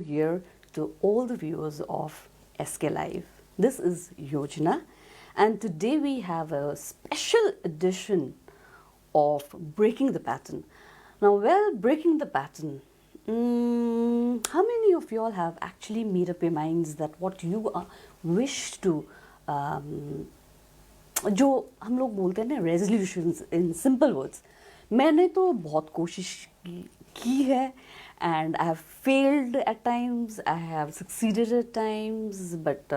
here to all the viewers of SK Live. This is Yojana, and today we have a special edition of Breaking the Pattern. Now, breaking the pattern. How many of you all have actually made up your minds that what you wish to जो हम लोग बोलते हैं ना resolutions in simple words, मैंने तो बहुत कोशिश की है and I have failed at times, I have succeeded at times, but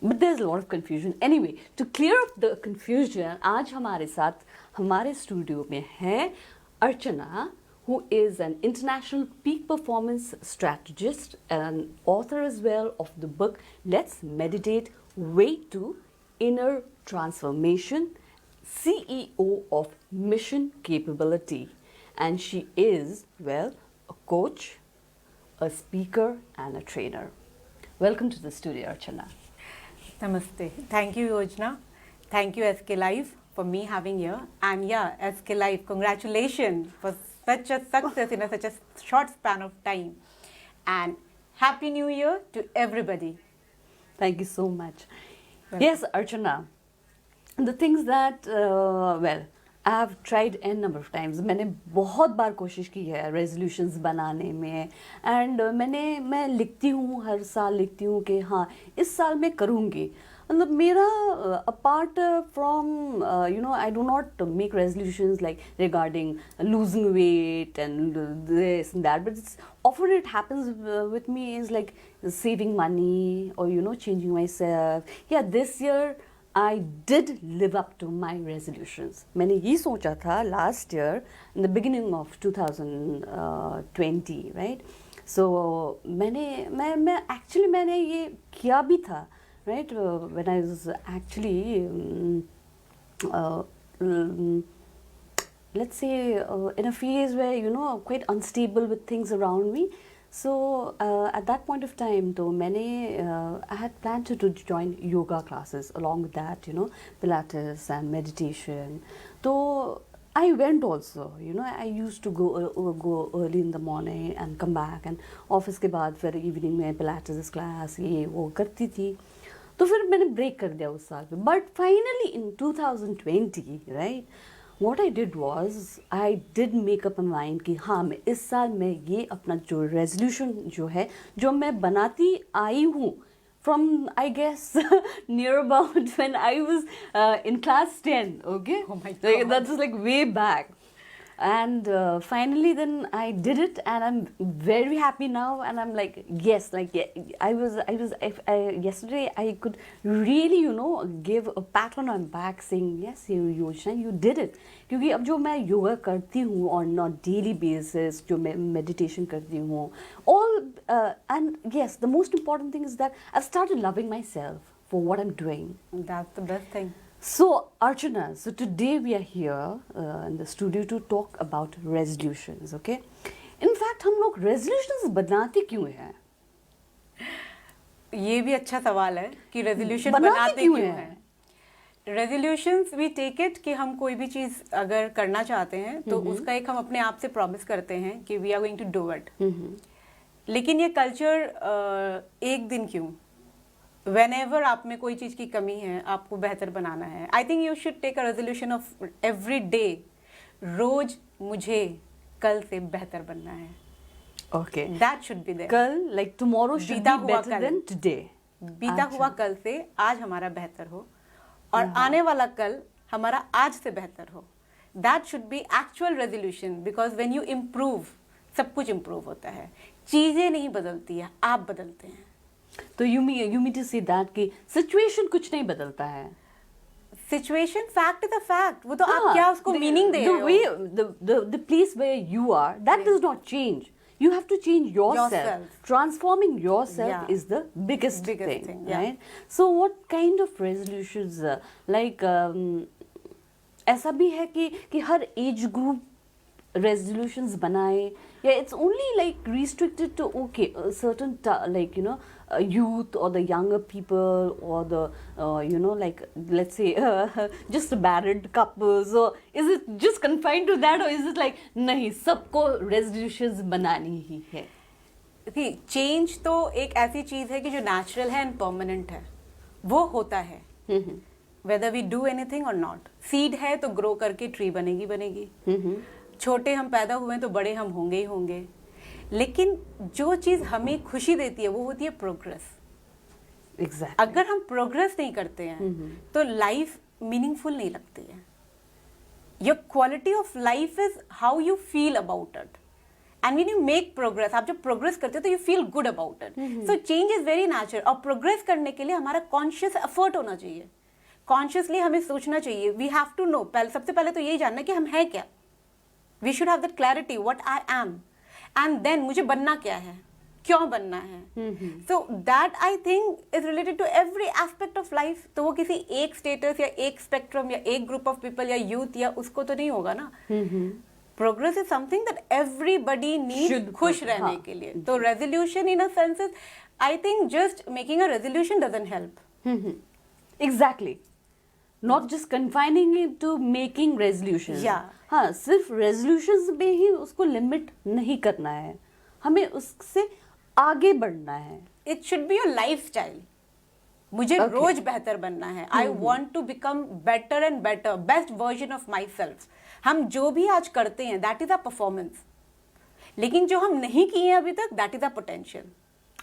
there's a lot of confusion. Anyway, to clear up the confusion, आज हमारे साथ हमारे स्टूडियो में है अर्चना, who is an international peak performance strategist and an author as well of the book Let's Meditate Way to Inner Transformation, CEO of Mission Capability. And she is, well, a coach, a speaker, and a trainer. Welcome to the studio, Archana. Namaste. Thank you, Yojana. Thank you, SK Live, for me having here. And yeah, SK Live, congratulations for such a success in such a short span of time. And Happy New Year to everybody. Thank you so much. Welcome. Yes, Archana. The things that, I have tried n number of times. मैंने बहुत बार कोशिश की है resolutions बनाने में and मैं लिखती हूँ, हर साल लिखती हूँ कि हाँ इस साल मैं करूँगी. मतलब मेरा apart from I do not make resolutions like regarding losing weight and this and that, but it's often it happens with me is like saving money or changing myself. Yeah, this year I did live up to my resolutions. मैंने ये सोचा था last year in the beginning of 2020, right? So मैं actually मैंने ये किया भी था, right? When I was actually let's say in a phase where quite unstable with things around me. So at that point of time, though, I had planned to join yoga classes along with that, Pilates and meditation. So I went also, I used to go early in the morning and come back, and office के बाद फिर evening में Pilates class ये वो करती थी. तो फिर मैंने break कर दिया उस साल पे. But finally in 2020, right? What I did was I did make up my mind कि हाँ मैं इस साल मैं ये अपना जो resolution जो है जो मैं बनाती आई हूँ from I guess near about when I was in class 10, okay? Oh my God. That's like way back. And finally then I did it and I'm very happy now, and I'm like yes, like yesterday I could really give a pat on my back saying yes Yojana, you did it. क्योंकि अब जो मैं योगा करती हूँ on a daily basis, जो मैं meditation करती हूँ, all and yes, the most important thing is that I've started loving myself for what I'm doing. That's the best thing. So Archana, so today we are here in the studio to talk about resolutions, okay? In fact, हम लोग resolutions बनाते क्यों हैं? ये भी अच्छा सवाल है कि resolution बनाते क्यों हैं? Resolutions we take it कि हम कोई भी चीज़ अगर करना चाहते हैं तो उसका एक हम अपने आप से promise करते हैं कि we are going to do it. लेकिन ये culture एक दिन क्यों? Whenever आप में कोई चीज़ की कमी है, आपको बेहतर बनाना है. I think you should take a resolution of every day. रोज मुझे कल से बेहतर बनना है. Okay. That should be there. कल like tomorrow should be better than today. बीता हुआ कल से आज हमारा बेहतर हो और आने वाला कल हमारा आज से बेहतर हो. That should be actual resolution because when you improve, सब कुछ improve होता है. चीज़ें नहीं बदलती है, आप बदलते हैं. तो you mean to say that कि situation कुछ नहीं बदलता है. Situation fact is a fact. वो तो आप क्या उसको meaning दे रहे हो? The place where you are, that does not change. You have to change yourself. Transforming yourself is the biggest thing, right? So what kind of resolutions like ऐसा भी है कि हर age group resolutions बनाए, yeah, it's only like restricted to a certain youth or the younger people or the like let's say just married couples, or is it just confined to that, or is it like nahi sabko resolutions banani hi hai? Change तो एक ऐसी चीज है कि जो natural है and permanent है, वो होता है वेदर वी डू एनीथिंग और नॉट। सीड है तो ग्रो करके ट्री बनेगी बनेगी, छोटे हम पैदा हुए तो बड़े हम होंगे ही होंगे, लेकिन जो चीज हमें खुशी देती है वो होती है प्रोग्रेस। Exactly. अगर हम प्रोग्रेस नहीं करते हैं तो लाइफ मीनिंगफुल नहीं लगती है। Your quality of life is how you feel about it, and when you make progress, आप जब प्रोग्रेस करते हो तो you feel good about it. So change is very natural, और प्रोग्रेस करने के लिए हमारा कॉन्शियस एफर्ट होना चाहिए, कॉन्शियसली हमें सोचना चाहिए। वी हैव टू नो, सबसे पहले तो यही जानना कि हम हैं क्या। We should have that clarity what I am, and then मुझे बनना क्या है, क्यों बनना है। So that I think is related to every aspect of life. तो वो किसी एक स्टेटस या एक स्पेक्ट्रम या एक ग्रुप ऑफ पीपल या यूथ या उसको तो नहीं होगा ना। Progress is something that everybody need खुश रहने के लिए। तो resolution in a sense is, I think just making a resolution doesn't help. Exactly, not just confining it to making resolution. हाँ, सिर्फ रेजोल्यूशंस में ही उसको लिमिट नहीं करना है, हमें उससे आगे बढ़ना है। It should be your lifestyle. मुझे रोज बेहतर बनना है। I want to become better and better, best version of myself. हम जो भी आज करते हैं दैट इज अ परफॉर्मेंस, लेकिन जो हम नहीं किए अभी तक that is a potential.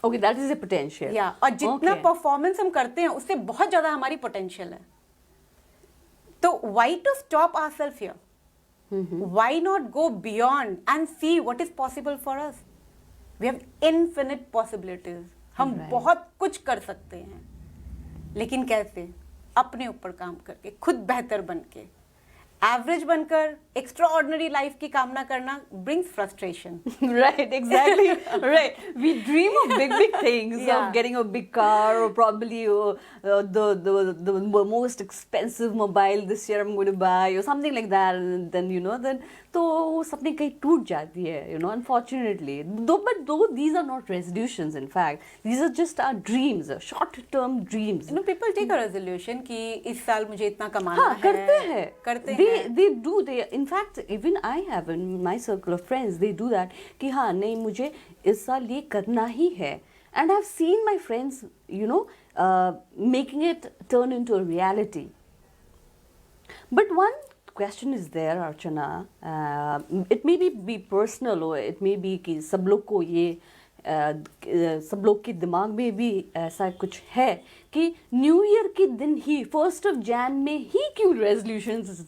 Okay, that is a potential. या, और जितना परफॉर्मेंस हम करते हैं उससे बहुत ज्यादा हमारी पोटेंशियल है। तो why to stop ourselves here? Why not go beyond and see what is possible for us? We have infinite possibilities. हम बहुत कुछ कर सकते हैं, लेकिन कैसे? अपने ऊपर काम करके, खुद बेहतर बन के। एवरेज बनकर एक्स्ट्रा ऑर्डिनरी लाइफ की कामना करना brings frustration. Right, exactly. Right. We dream of big things, of getting a big car, or probably the most expensive mobile this year I'm going to buy, or something like that. And then then तो वो सपने कहीं टूट जाती है, unfortunately. Though these are not resolutions. In fact, these are just our dreams, short-term dreams. People take a resolution कि इस साल मुझे इतना कमाना है. करते हैं. They do. In fact, even I have in my circle of friends, they do that. कि हाँ, नहीं, मुझे इस साल ये करना ही है. And I've seen my friends, making it turn into a reality. But one question is there, Archana. It may be personal, or it may be कि सब लोग को ये सब लोग के दिमाग में भी ऐसा कुछ है कि न्यू ईयर के दिन ही 1st of Jan में ही क्यों रेजोल्यूशंस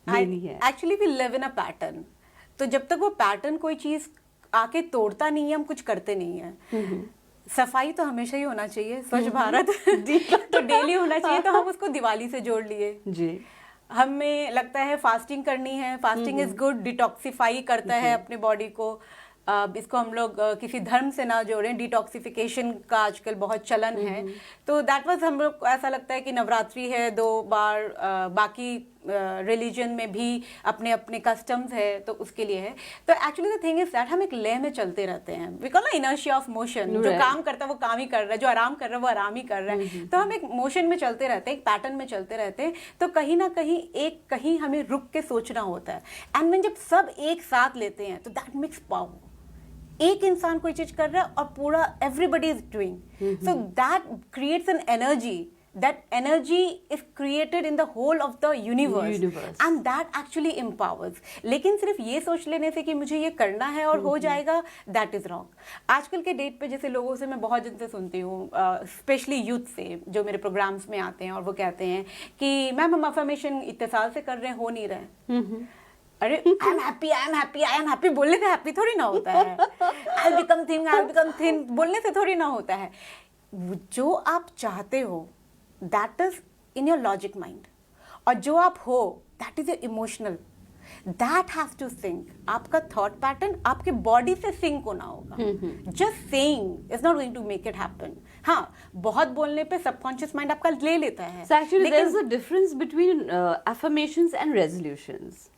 लेनी है? Actually we live in a pattern. तो जब तक वो पैटर्न कोई चीज आके तोड़ता नहीं है, हम कुछ करते नहीं है। सफाई तो हमेशा ही होना चाहिए, स्वच्छ भारत तो डेली होना चाहिए, तो हम उसको दिवाली से जोड़ लिए जी। हमें लगता है फास्टिंग करनी है, फास्टिंग इज गुड, डिटॉक्सिफाई करता है अपने बॉडी को। इसको हम लोग किसी धर्म से ना जोड़ें, डिटॉक्सिफिकेशन का आजकल बहुत चलन है। तो दैट वाज, हम लोग को ऐसा लगता है कि नवरात्रि है 2 बार, बाकी रिलीजन में भी अपने अपने कस्टम्स है तो उसके लिए है। तो actually the thing is that हम एक लय में चलते रहते हैं। We call inertia of motion. जो काम करता है वो काम ही कर रहा है, जो आराम कर रहा है वो आराम ही कर रहा है। तो हम एक मोशन में चलते रहते हैं, एक पैटर्न में चलते रहते हैं। तो कहीं ना कहीं हमें रुक के सोचना होता है। एंड व्हेन जब सब एक साथ लेते हैं तो दैट मेक्स पावर। एक इंसान कोई चीज कर रहा है और पूरा everybody is doing, so that creates an energy. That energy is created in the whole of the universe. And that actually empowers. लेकिन सिर्फ ये सोच लेने से कि मुझे ये करना है और हो जाएगा, that is wrong. आजकल के डेट पे जैसे लोगों से मैं बहुत दिन से सुनती हूँ, स्पेशली यूथ से जो मेरे प्रोग्राम्स में आते हैं, और वो कहते हैं कि मैम हम अफर्मेशन इतने साल से कर रहे हैं, हो नहीं रहे। अरे आई एम हैप्पी बोलने से हैप्पी थोड़ी ना होता है। आई विल बिकम थिन बोलने से थोड़ी ना होता है। जो आप चाहते हो that is in your logic mind, और जो आप हो that is your emotional, that has to sync. आपका थॉट पैटर्न आपके बॉडी से सिंक होना होगा। Just saying is not going to make it happen. हाँ, बहुत बोलने पे सबकॉन्शियस माइंड आपका ले लेता है। So actually there is a difference between affirmations and resolutions.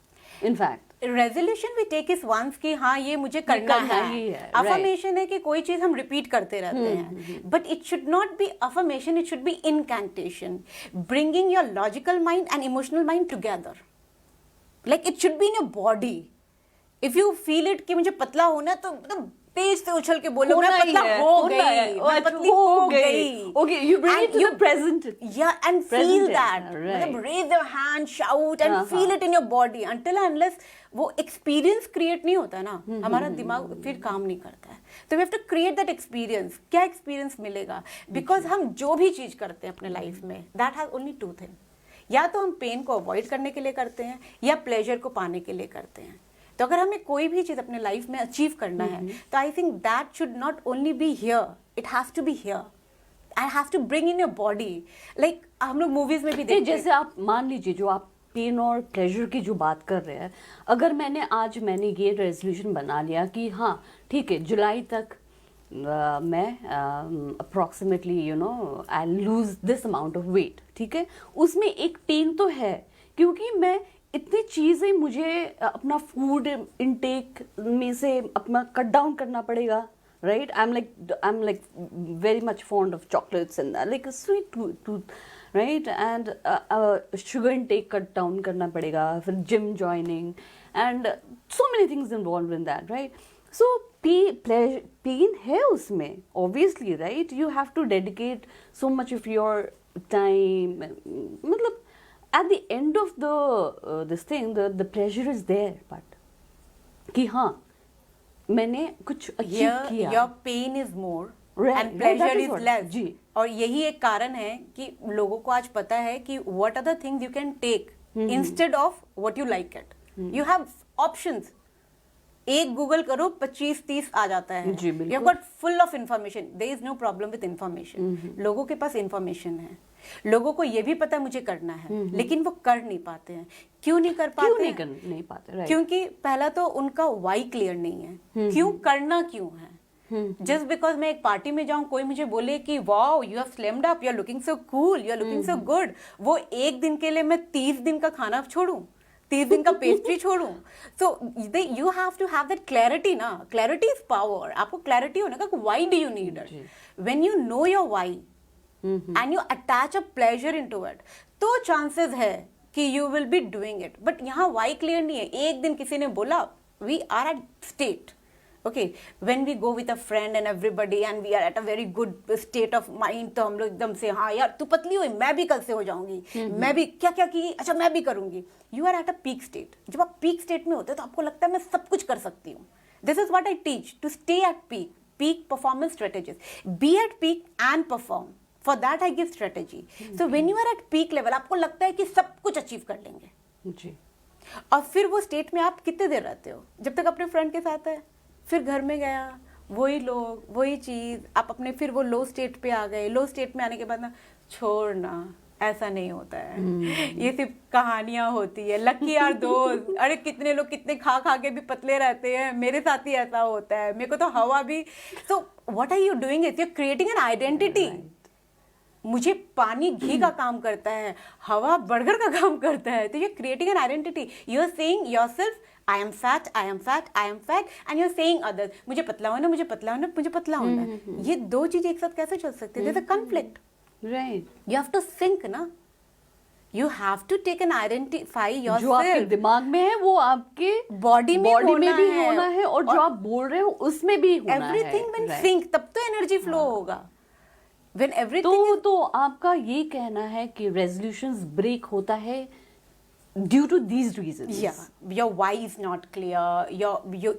In fact, resolution we take is once कि हाँ ये मुझे करना है। अफर्मेशन है कि कोई चीज हम रिपीट करते रहते हैं, but it should not be affirmation, it should be incantation, bringing your logical mind and emotional mind together. Like it should be in your body. If you feel it कि मुझे पतला होना है, तो तेज से उछल के बोलो मैं होना ही पतला है, हो होना है, गई, और मैं पतली हो हो गई। गई। Okay, you bring it to the present. Yeah, and Present feel tense, that. right. मतलब raise your hand, shout and हाँ, feel हाँ. it in your body until and unless वो experience create नहीं होता ना, हमारा दिमाग फिर काम नहीं करता है। तो we have to create that experience. क्या experience मिलेगा? Because हम जो भी चीज करते हैं अपने लाइफ में, that has only two things. या तो हम पेन को अवॉइड करने के लिए करते हैं या प्लेजर को पाने के लिए करते हैं। तो अगर हमें कोई भी चीज अपने लाइफ में अचीव करना है तो I think that should not only be here, it has to be here, I have to bring in your body. Like हम लोग मूवीज में भी नहीं, देखते हैं। जैसे आप मान लीजिए जो आप पेन और प्लेजर की जो बात कर रहे हैं, अगर मैंने ये रेजोल्यूशन बना लिया कि हाँ ठीक है, जुलाई तक मैं approximately I lose this amount of weight, ठीक है, उसमें एक पेन तो है क्योंकि मैं इतनी चीज़ें मुझे अपना फूड इनटेक में से अपना कट डाउन करना पड़ेगा, right? I am like very much fond of chocolates and like sweet tooth, right? And sugar intake cut down करना पड़ेगा, फिर gym joining and so many things involve in that, right? So pain है उसमें obviously, right? You have to dedicate so much of your time, मतलब at the end of this thing the pleasure is there, but कि हाँ मैंने कुछ achieve किया। Your pain is more Right, and that pleasure is is what- less. जी। और यही एक कारण है कि लोगों को आज पता है कि what are the things you can take instead of what you like it. You have options, एक गूगल करो 25-30 आ जाता है। जी, बिल्कुल। You got full of information, there is no problem with information. लोगों के पास इन्फॉर्मेशन है, लोगों को ये भी पता है मुझे करना है, लेकिन वो कर नहीं पाते हैं। क्यों नहीं कर पाते? क्यों नहीं पाते, राइट? क्योंकि पहला तो उनका वाई क्लियर नहीं है, क्यों करना क्यों है। जस्ट बिकॉज मैं एक पार्टी में जाऊं, कोई मुझे बोले कि wow you have slimmed up, you are looking so cool, you are looking so good, वो एक दिन के लिए मैं 30 दिन का खाना छोड़ूं, 30 दिन का पेस्ट्री छोड़ूं। So you have to have that clarity ना, क्लैरिटी इज पावर। आपको क्लैरिटी होने का why do you need it. When you know your why and you attach a pleasure into it, तो चांसेस है कि you will be doing it. But यहाँ why clear नहीं है। एक दिन किसी ने बोला we are at state, okay, when we go with a friend and everybody and we are at a very good state of mind, तो हम लोग एकदम से हाँ यार तू पतली हुई, मैं भी कल से हो जाऊंगी, मैं भी क्या क्या की, अच्छा मैं भी करूंगी। You are at a peak state. जब आप पीक स्टेट में होते हैं तो आपको लगता है मैं सब कुछ कर सकती हूँ। This is what I teach, to stay at peak, peak performance strategies, be at peak and perform. For that I give strategy. So when you are at peak level आपको लगता है कि सब कुछ अचीव कर लेंगे जी। और फिर वो स्टेट में आप कितने देर रहते हो? जब तक अपने फ्रेंड के साथ है, फिर घर में गया, वही लोग वही चीज, आप अपने फिर वो लो स्टेट पे आ गए। लो स्टेट में आने के बाद ना छोड़ना, ऐसा नहीं होता है, ये सिर्फ कहानियां होती है। लकी यार दोस्त, अरे कितने लोग कितने खा खा के भी पतले रहते हैं, मेरे साथ ही ऐसा होता है, मेरे को तो हवा भी। So what are you doing it, you are creating an identity. मुझे पानी घी का काम करता है, हवा बर्गर का काम करता है, तो you are creating an identity. You are saying yourself I am fat, I am fat, I am fat, and you are saying others मुझे पतला होना, मुझे पतला होना, मुझे पतला होना है। ये दो चीजें एक साथ कैसे चल सकती है? There is a conflict. Right. You have to sync ना, you have to take an identify जो आपके योरसेल्फ। दिमाग में है वो आपके बॉडी में भी होना है, और जो आप बोल रहे हो उसमें भी होना है। Everything when Right. सिंक, तब तो एनर्जी फ्लो होगा। व्हेन एवरीथिंग तो आपका ये कहना है कि रेजोल्यूशंस ब्रेक होता है due to these reasons. Yeah, your why is not clear.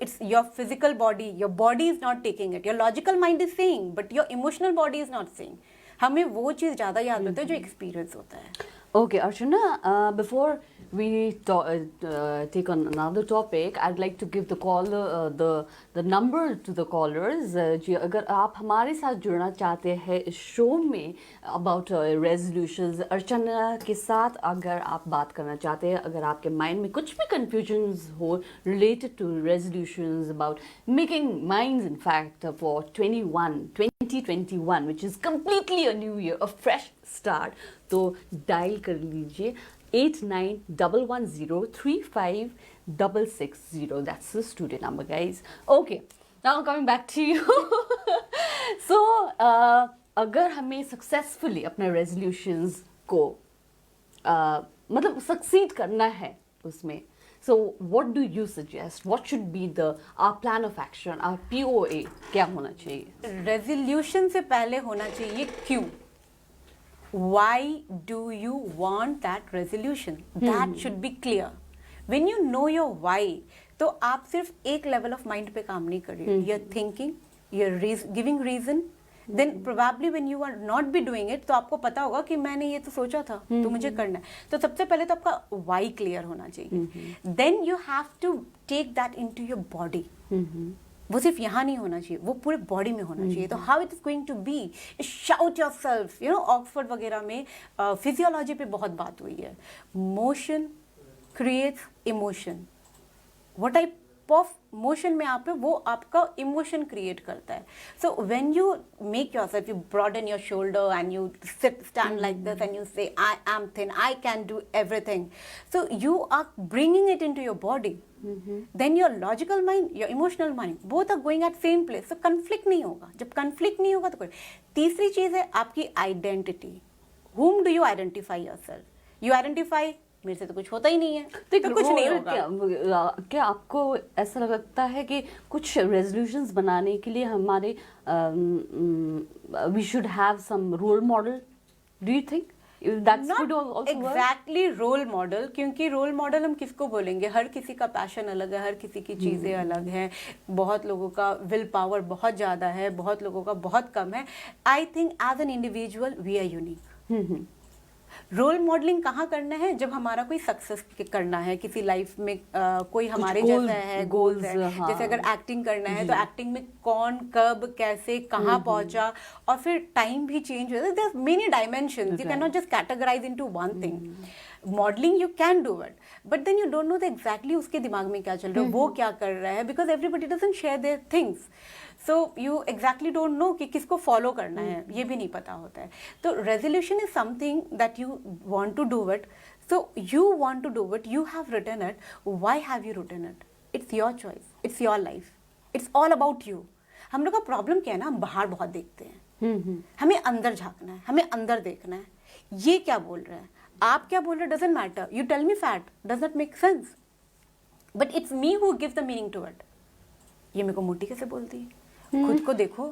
It's your physical body. Your body is not taking it. Your logical mind is saying, but your emotional body is not saying. हमें वो चीज ज्यादा याद होता है जो experience होता है। Okay, Archana, before we take on another topic, I'd like to give the caller the number to the callers. जी, अगर आप हमारे साथ जुड़ना चाहते हैं इस शो में about resolutions, अर्चना के साथ अगर आप बात करना चाहते हैं, अगर आपके माइंड में कुछ भी confusions हो related to resolutions about making minds, in fact, for 2021, which is completely a new year, a fresh start, तो डायल कर लीजिए 8911035660. That's the studio number, guys. Okay, now coming back to you. So अगर हमें successfully अपने resolutions को मतलब succeed करना है उसमें, So what do you suggest? What should be our plan of action, our POA? क्या होना चाहिए? रेजोल्यूशन से पहले होना चाहिए क्यों. Why do you want that resolution? That should be clear. When you know your why, तो आप सिर्फ एक लेवल ऑफ माइंड पे काम नहीं कर रही हो. You're thinking, you're giving reason. Then probably when you are not be doing it, तो आपको पता होगा कि मैंने ये तो सोचा था, तो मुझे करना है. तो सबसे पहले तो आपका why क्लियर होना चाहिए. Then you have to take that into your body. वो सिर्फ यहाँ नहीं होना चाहिए, वो पूरे बॉडी में होना चाहिए. तो how it is going to be, shout yourself. You know, Oxford वगैरह में फिजियोलॉजी पे बहुत बात हुई है. Motion creates emotion. What type of motion में आप है, वो आपका इमोशन क्रिएट करता है. So when you make yourself, you broaden your shoulder and you stand like this and you say, I am thin, I can do everything. So you are bringing it into your body. Then your logical mind, your emotional mind, both are going at same place. So conflict नहीं होगा. जब conflict नहीं होगा तो कोई. तीसरी चीज है आपकी identity. Whom do you identify yourself? You identify, मेरे से तो कुछ होता ही नहीं है, तो कुछ नहीं होगा. क्या आपको ऐसा लगता है कि कुछ रेजोल्यूशंस बनाने के लिए हमारे we should have some role model? Do you think that's good also? Exactly, role model. क्योंकि रोल मॉडल हम किसको बोलेंगे? हर किसी का पैशन अलग है, हर किसी की चीज़ें अलग हैं. बहुत लोगों का विल पावर बहुत ज़्यादा है, बहुत लोगों का बहुत कम है. I think as an individual we are unique. Role modelling कहाँ करना है? जब हमारा कोई सक्सेस करना है किसी लाइफ में, कोई हमारे जैसा है, गोल्स है. हाँ. जैसे अगर एक्टिंग करना है तो एक्टिंग में कौन कब कैसे कहाँ पहुंचा, और फिर टाइम भी चेंज हो. There are many dimensions. You can not just categorise into one thing. Modelling you can do it, but then you don't know exactly उसके दिमाग में क्या चल रहा है, वो क्या कर रहा है, because everybody doesn't share their things. So you exactly don't know कि किसको फॉलो करना है, ये भी नहीं पता होता है. तो resolution is something that you want to do it. So you want to do it, you have written it. Why have you written it? It's your choice, it's your life, it's all about you. हम लोग का problem क्या है ना, हम बाहर बहुत देखते हैं. हमें अंदर झांकना है, हमें अंदर देखना है. ये क्या बोल रहा है, आप क्या बोल रहे हैं, doesn't matter. You tell me fat, does not make sense, but it's me who gives the meaning to it. ये मेरे को मोटी कैसे बोलती है, खुद को देखो,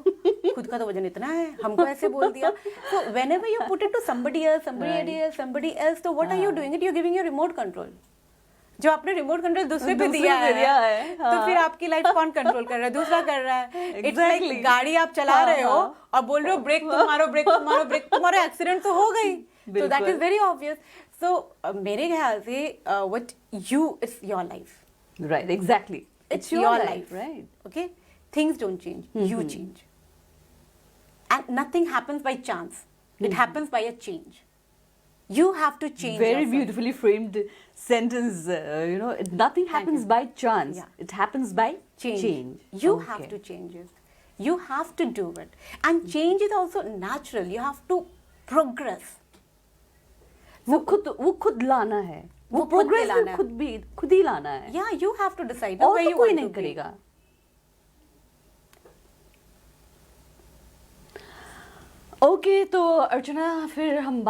खुद का तो वजन इतना है, हमको ऐसे बोल दिया. So whenever you put it to somebody else, so what are you doing it? You're giving your remote control. जो आपने रिमोट कंट्रोल दूसरे पे दिया है, तो फिर आपकी लाइफ कौन कंट्रोल कर रहा है? दूसरा कर रहा है. इट्स लाइक गाड़ी आप चला रहे हो और बोल रहे हो ब्रेक तुम मारो, ब्रेक तुम मारो, ब्रेक तुम मारो, एक्सीडेंट तो हो गई. So that is very obvious. So मेरे ख्याल से what you, it's your life. Right, exactly. It's your life, right? Okay. Things don't change, you change. And nothing happens by chance. It happens by a change. You have to change. Very yourself. beautifully framed sentence. Nothing happens by chance. Yeah. It happens by change. You Okay. have to change it. You have to do it. And change is also natural. You have to progress. वो खुद लाना है. वो खुद के progress लाना है. खुद ही लाना है. Yeah, you have to decide. और where तो you कोई want नहीं to be. करेगा. ओके तो अर्चना, फिर हम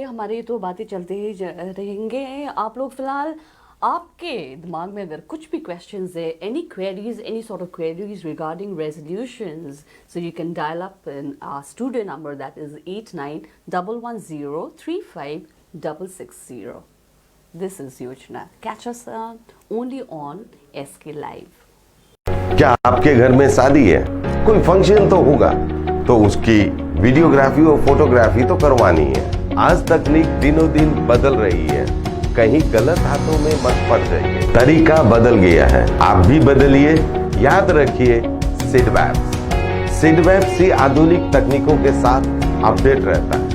हमारी तो बातें चलते ही रहेंगे. आप लोग फिलहाल आपके दिमाग में अगर कुछ भी क्वेश्चंस है, any queries, any sort of queries regarding resolutions, so you can dial up in our studio number, that is 8911035660. This is Yochna. Catch us only on SK Live. क्या आपके घर में शादी है, कोई फंक्शन तो होगा, तो उसकी वीडियोग्राफी और फोटोग्राफी तो करवानी है. आज तकनीक दिनों दिन बदल रही है, कहीं गलत हाथों में मत पड़ जाइए. तरीका बदल गया है, आप भी बदलिए. याद रखिए, सिडवैप्स ही आधुनिक तकनीकों के साथ अपडेट रहता है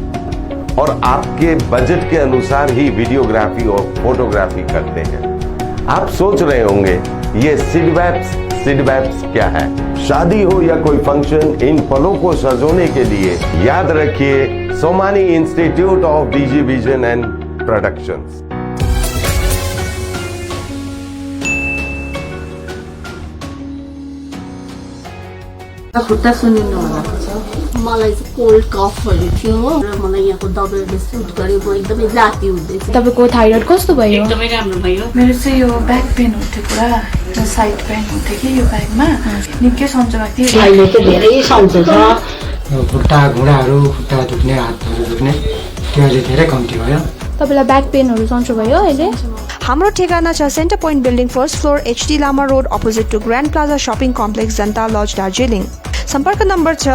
और आपके बजट के अनुसार ही वीडियोग्राफी और फोटोग्राफी करते हैं. आप सोच रहे होंगे ये सिडवैप्स क्या है? शादी हो या कोई फंक्शन, इन पलों को सजोने के लिए याद रखिए Somani institute of DG vision and productions. खुट्टा सुनिनु भएको छ। मलाई चाहिँ कोल्ड कफहरू थियो र मलाई यहाँको दबाईले सुट गर्यो। म एकदमै जाती हुँदै थिएँ। तपाईँको थाइरोइड कस्तो भयो? एकदमै राम्रो भयो। मेरो चाहिँ यो ब्याक पेन हुन्थ्यो पुरा, यो साइड पेन हुन्थ्यो कि यो ब्याकमा निकै सन्चो भएको थियो। अहिले चाहिँ धेरै सन्चो छ। खुट्टा घुँडाहरू, खुट्टा दुख्ने, हातहरू दुख्ने त्यो अहिले धेरै कम्ती भयो। तपाईँलाई ब्याक पेनहरू सन्चो भयो अहिले? हाम्रो ठेगाना छ Centre Point building first floor HD Lama road opposite to Grand Plaza shopping complex Janata lodge Darjeeling. सम्पर्क नम्बर छ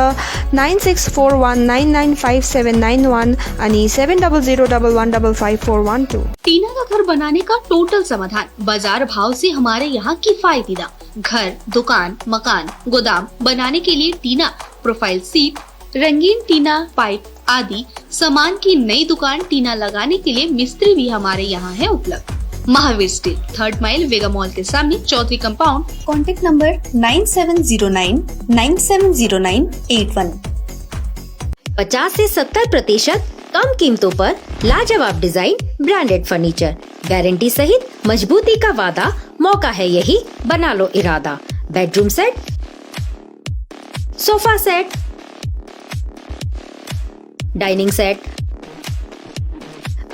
9641995791 अनि 7001155412। टीना का घर बनाने का टोटल समाधान बाजार भाव से हमारे यहाँ किफायती दाम। घर, दुकान, मकान, गोदाम बनाने के लिए टीना, प्रोफाइल सीट, रंगीन टीना, पाइप आदि सामान की नई दुकान टीना लगाने के लिए मिस्त्री भी हमारे यहाँ है उपलब्ध। महावीर स्टील, 3rd माइल वेगा मॉल के सामने, चौधरी कंपाउंड। Contact number 9709970981। 50 से 70% कम कीमतों पर लाजवाब डिजाइन, ब्रांडेड फर्नीचर, गारंटी सहित मजबूती का वादा। मौका है यही, बना लो इरादा। Bedroom set, sofa set, dining set,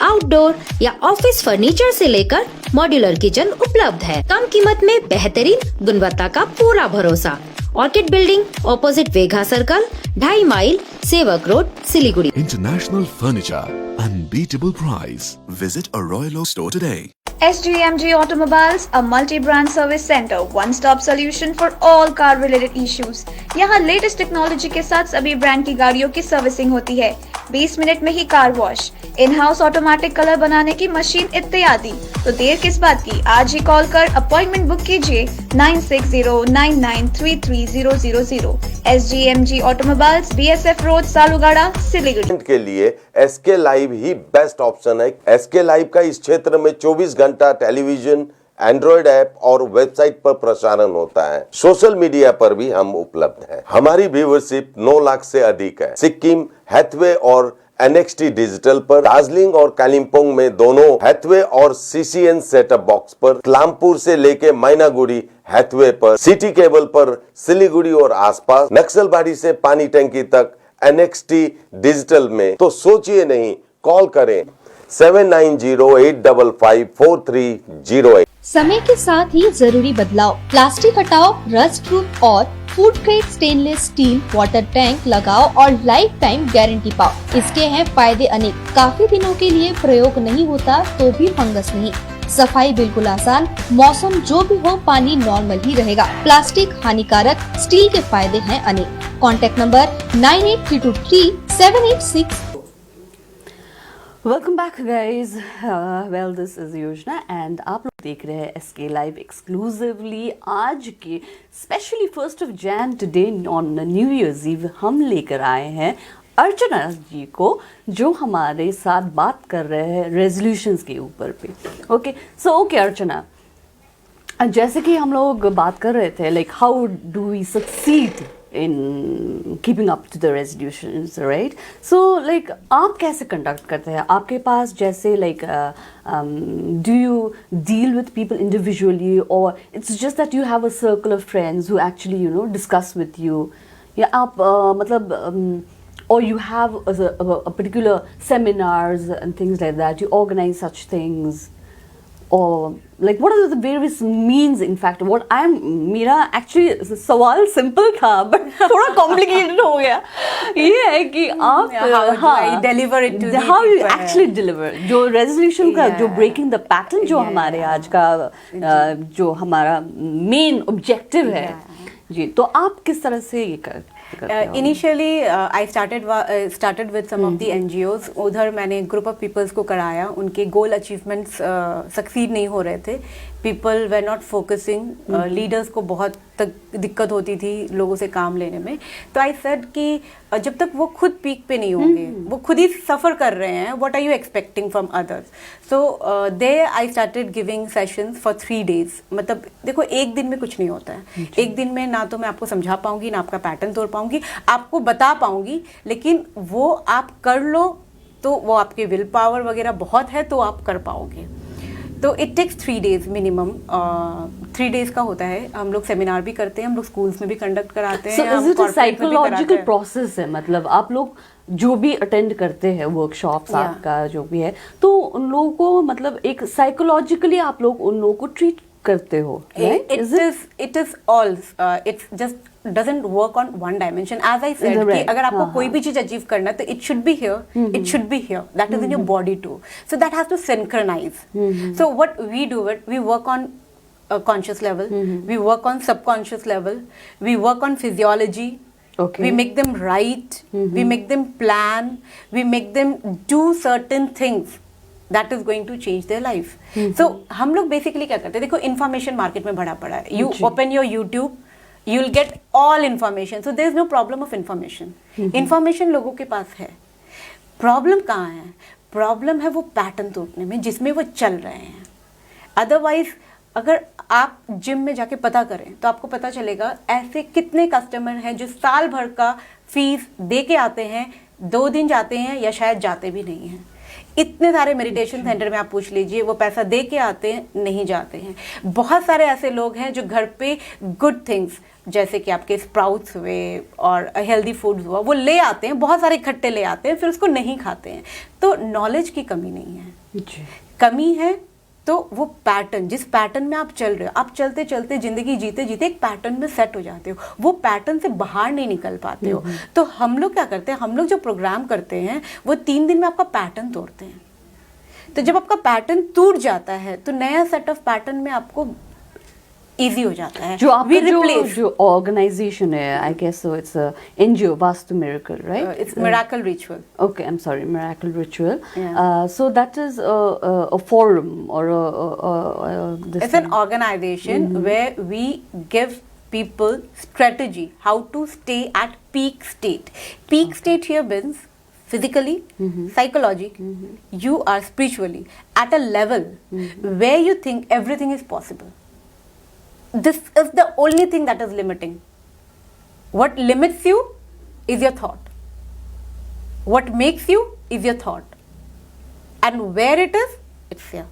outdoor या ऑफिस फर्नीचर से लेकर मॉड्यूलर किचन उपलब्ध है। कम कीमत में बेहतरीन गुणवत्ता का पूरा भरोसा। ऑर्किड बिल्डिंग, ऑपोजिट वेगा सर्कल, 2.5 माइल, सेवक road, Siliguri. International furniture, unbeatable price. Visit a Royal Oak store today. SGMG Automobiles, a multi-brand service center, one-stop solution for all car-related issues। यहाँ लेटेस्ट टेक्नोलॉजी के साथ सभी ब्रांड की गाड़ियों की servicing होती है। 20 मिनट में ही car wash, in house automatic colour बनाने की मशीन इत्यादि। तो देर किस बात की, आज ही कॉल कर अपॉइंटमेंट बुक कीजिए 9609933000। SGMG Automobiles, BSF road, Salugara, Siliguri. के लिए SK लाइव ही बेस्ट ऑप्शन है। SK लाइव का इस क्षेत्र में 24 घंटा टेलीविजन, एंड्रॉइड ऐप और वेबसाइट पर प्रसारण होता है। सोशल मीडिया पर भी हम उपलब्ध हैं। हमारी व्यूवरशिप 9 लाख से अधिक है। सिक्किम, हैथवे और NXT डिजिटल पर, दार्जिलिंग और कालिम्पोंग में दोनों हैथवे और CCN सेटअप बॉक्स पर, कलामपुर से लेके मैनागुड़ी हैथवे पर, सिटी केबल पर, सिलीगुड़ी और आसपास, नक्सलबाड़ी से पानी टंकी तक NXT डिजिटल में। तो सोचिए नहीं, कॉल करें 7908554308। समय के साथ ही जरूरी बदलाव। प्लास्टिक हटाओ, रस्ट प्रूफ और food grade stainless still water tank लगाओ और लाइफ टाइम गारंटी पाओ। इसके हैं फायदे अनेक। काफी दिनों के लिए प्रयोग नहीं होता तो भी फंगस नहीं। सफाई बिल्कुल आसान, मौसम जो भी हो पानी नॉर्मल ही रहेगा। प्लास्टिक हानिकारक, स्टील के फायदे हैं अनेक। Contact number 98323786। Welcome back guys. Well this is योजना एंड आप लोग देख रहे हैं SK लाइव एक्सक्लूसिवली। आज के specially 1 Jan today on new year's eve हम लेकर आए हैं अर्चना जी को, जो हमारे साथ बात कर रहे हैं रेजोल्यूशंस के ऊपर पे। ओके सो ओके अर्चना, जैसे कि हम लोग बात कर रहे थे like how do we succeed in keeping up to the resolutions, right? So like आप कैसे conduct करते हैं? आपके पास जैसे like do you deal with people individually or it's just that you have a circle of friends who actually discuss with you? या आप मतलब or you have a particular seminars and things like that, you organize such things? Or like what are the various means? In fact, what मेरा actually सवाल simple था but थोड़ा complicated हो गया। ये है कि आप deliver it to the how you people actually deliver जो resolution का जो breaking the pattern जो हमारे आज का जो हमारा main objective है जी, तो आप किस तरह से ये करते हो? Initially I started with some of the NGOs। उधर मैंने ग्रुप ऑफ पीपल्स को कराया, उनके गोल अचीवमेंट्स सक्सीड नहीं हो रहे थे। People way not focusing, leaders को बहुत तक दिक्कत होती थी लोगों से काम लेने में। तो आई सेड कि जब तक वो खुद पीक पे नहीं होंगे, वो खुद ही सफ़र कर रहे हैं, what are you expecting from others? So they I started giving sessions for 3 days। मतलब देखो, एक दिन में कुछ नहीं होता है। एक दिन में ना तो मैं आपको समझा पाऊंगी, ना आपका पैटर्न तोड़ पाऊंगी, आपको बता पाऊंगी, लेकिन वो आप कर लो तो वो आपके विल पावर वगैरह बहुत है तो आप कर पाओगे। तो it takes 3 days minimum, 3 days का होता है। हम लोग सेमिनार भी करते हैं, हम लोग स्कूल्स में भी कंडक्ट कराते हैं, हम corporate में भी कराते साइकोलॉजिकल हैं। प्रोसेस है, मतलब आप लोग जो भी अटेंड करते हैं वर्कशॉप्स Yeah. आपका जो भी है, तो उन लोगों को मतलब एक साइकोलॉजिकली आप लोग उन लोगों को ट्रीट करते हो, right? It is all, it's just doesn't work on one dimension. As I said, Right. कि अगर आपको हाँ, कोई भी चीज अचीव करना है तो it should be here, it should be here. That is in your body too. So that has to synchronize. So what we do, we work on a conscious level, we work on subconscious level, we work on physiology. Okay. We make them write, we make them plan, we make them do certain things that is going to change their life. So हम लोग basically क्या करते हैं, देखो information market में भरा पड़ा है, you open your YouTube, you will get all information, so there is no problem of information. Information लोगों के पास है, problem कहाँ है? Problem है वो पैटर्न तोड़ने में जिसमें वो चल रहे हैं। अदरवाइज अगर आप जिम में जाके पता करें तो आपको पता चलेगा ऐसे कितने कस्टमर हैं जो साल भर का फीस दे के आते हैं, 2 दिन जाते हैं या शायद जाते भी नहीं हैं। इतने सारे मेडिटेशन सेंटर में आप पूछ लीजिए, वो पैसा दे के आते हैं, नहीं जाते हैं। बहुत सारे ऐसे लोग हैं जो घर पे गुड थिंग्स जैसे कि आपके स्प्राउट्स हुए और हेल्दी फूड्स हुआ, वो ले आते हैं, बहुत सारे इकट्ठे ले आते हैं, फिर उसको नहीं खाते हैं। तो नॉलेज की कमी नहीं है, कमी है तो वो पैटर्न, जिस पैटर्न में आप चल रहे हो, आप चलते चलते जिंदगी जीते जीते एक पैटर्न में सेट हो जाते हो, वो पैटर्न से बाहर नहीं निकल पाते हो। तो हम लोग क्या करते हैं, हम लोग जो प्रोग्राम करते हैं वो 3 दिन में आपका पैटर्न तोड़ते हैं। तो जब आपका पैटर्न टूट जाता है तो नया सेट ऑफ पैटर्न में आपको इजी हो जाता है। जो आपका जो ऑर्गेनाइजेशन है, I guess so it's NGO Vastu Miracle, right? It's Miracle Ritual. Okay, I'm sorry, Miracle Ritual. So that is a forum or this It's an organization where we give people strategy how to stay at peak state. Peak state here means physically, psychologically, you are spiritually at a level where you think everything is possible. This is the only thing that is limiting. What limits you is your thought. What makes you is your thought. And where it is, it's here.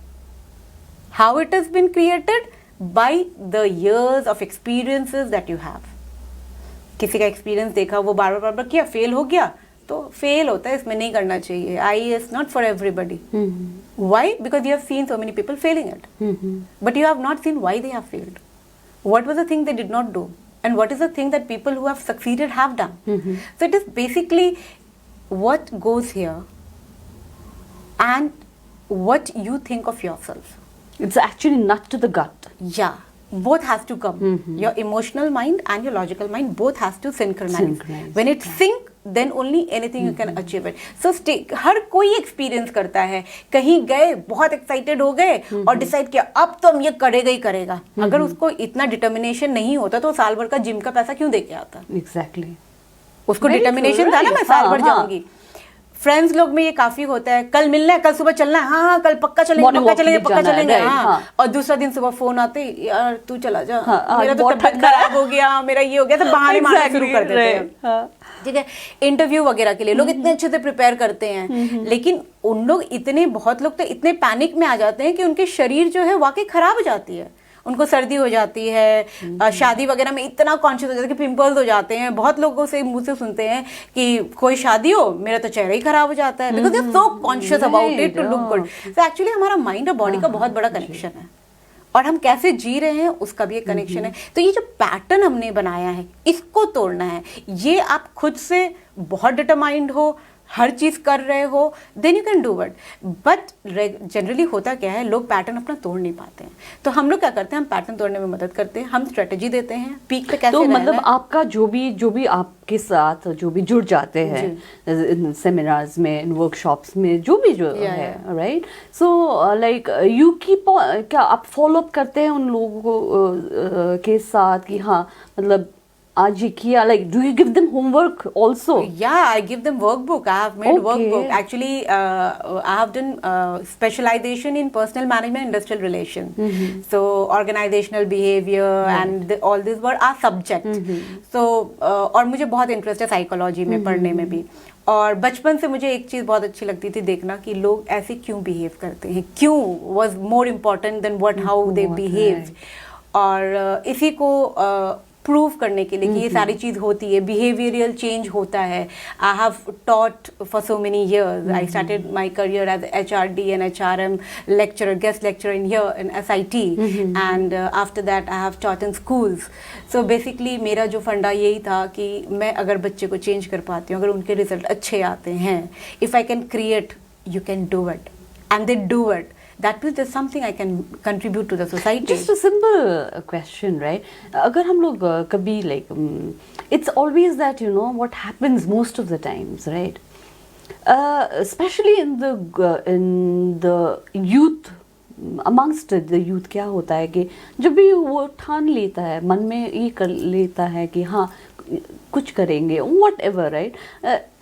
How it has been created? By the years of experiences that you have. किसी का experience देखा, वो बार बार किया, fail हो गया, तो fail होता है, इसमें नहीं करना चाहिए। IAS not for everybody. Why? Because you have seen so many people failing it. But you have not seen why they have failed. What was the thing they did not do? And what is the thing that people who have succeeded have done? So it is basically what goes here and what you think of yourself. It's actually nut to the gut. Yeah, both has to come. Your emotional mind and your logical mind both has to synchronize. When it sync, then only anything you can achieve it. So हर कोई experience करता है, कहीं गए, बहुत excited हो गए और decide किया अब तो हम ये करेगा ही करेगा। अगर उसको इतना डिटर्मिनेशन नहीं होता तो साल भर का जिम का पैसा क्यों दे के आता? Exactly. उसको डिटर्मिनेशन था ना, मैं साल भर जाऊंगी। फ्रेंड्स लोग में ये काफी होता है, कल मिलना है, कल सुबह चलना है, हाँ कल पक्का चलेंगे, पक्का चलेंगे, हाँ। और दूसरा दिन सुबह फोन आते, यार तू चला जा, मेरा तो तबीयत खराब हो गया, मेरा ये हो गया, तो बहाने मारना शुरू कर देते हैं। ठीक है, इंटरव्यू वगैरह के लिए लोग इतने अच्छे से प्रिपेयर करते हैं, लेकिन उन लोग बहुत लोग तो इतने पैनिक में आ जाते हैं कि उनके शरीर जो है वाकई खराब हो जाती है। उनको सर्दी हो जाती है, शादी वगैरह में इतना कॉन्शियस हो जाता है कि पिंपल्स हो जाते हैं। बहुत लोगों से मुंह से सुनते हैं कि कोई शादी हो, मेरा तो चेहरा ही खराब हो जाता है, because they are so conscious about it to look good. So actually हमारा माइंड और बॉडी का बहुत बड़ा कनेक्शन है, और हम कैसे जी रहे हैं उसका भी एक कनेक्शन है। तो ये जो पैटर्न हमने बनाया है, इसको तोड़ना है। ये आप खुद से बहुत डिटरमाइंड हो, हर चीज कर रहे हो, then you can do it. But generally होता क्या है, लोग पैटर्न अपना तोड़ नहीं पाते हैं। तो हम लोग क्या करते हैं, हम पैटर्न तोड़ने में मदद करते हैं, हम स्ट्रेटेजी देते हैं, पीक पे कैसे तो रहना मतलब है। आपका जो भी आपके साथ जो भी जुड़ जाते हैं सेमिनार्स में, इन वर्कशॉप्स में, जो है, right? So like you keep, क्या आप फॉलो अप करते हैं उन लोगों को के साथ कि हाँ मतलब आज ये किया, like do you give them homework also? Yeah, I give them workbook. I have made Okay. workbook. Actually, I have done specialization in personal management, industrial relations. So organizational behavior and all these were our subject. So और मुझे बहुत interest है psychology में, पढ़ने में भी। और बचपन से मुझे एक चीज़ बहुत अच्छी लगती थी देखना कि लोग ऐसे क्यों बिहेव करते हैं, क्यों was more important than what how they behave। और इसी को प्रूव करने के लिए कि ये सारी चीज़ होती है, बिहेवियरल चेंज होता है। I have taught for so many years. I started my career as HRD and HRM lecturer, guest lecturer in here in SIT, and after that I have taught in schools. So basically मेरा जो फंडा यही था कि मैं अगर बच्चे को चेंज कर पाती हूँ, अगर उनके रिजल्ट अच्छे आते हैं, if I can create, you can do it, and they do it. That means there's something I can contribute to the society. Just a simple question, right? अगर हम लोग कभी like it's always that, you know, what happens most of the times, right? Especially in the youth, amongst the youth, क्या होता है कि जब भी वो ठान लेता है, मन में ये कर लेता है कि हाँ कुछ करेंगे, whatever, right?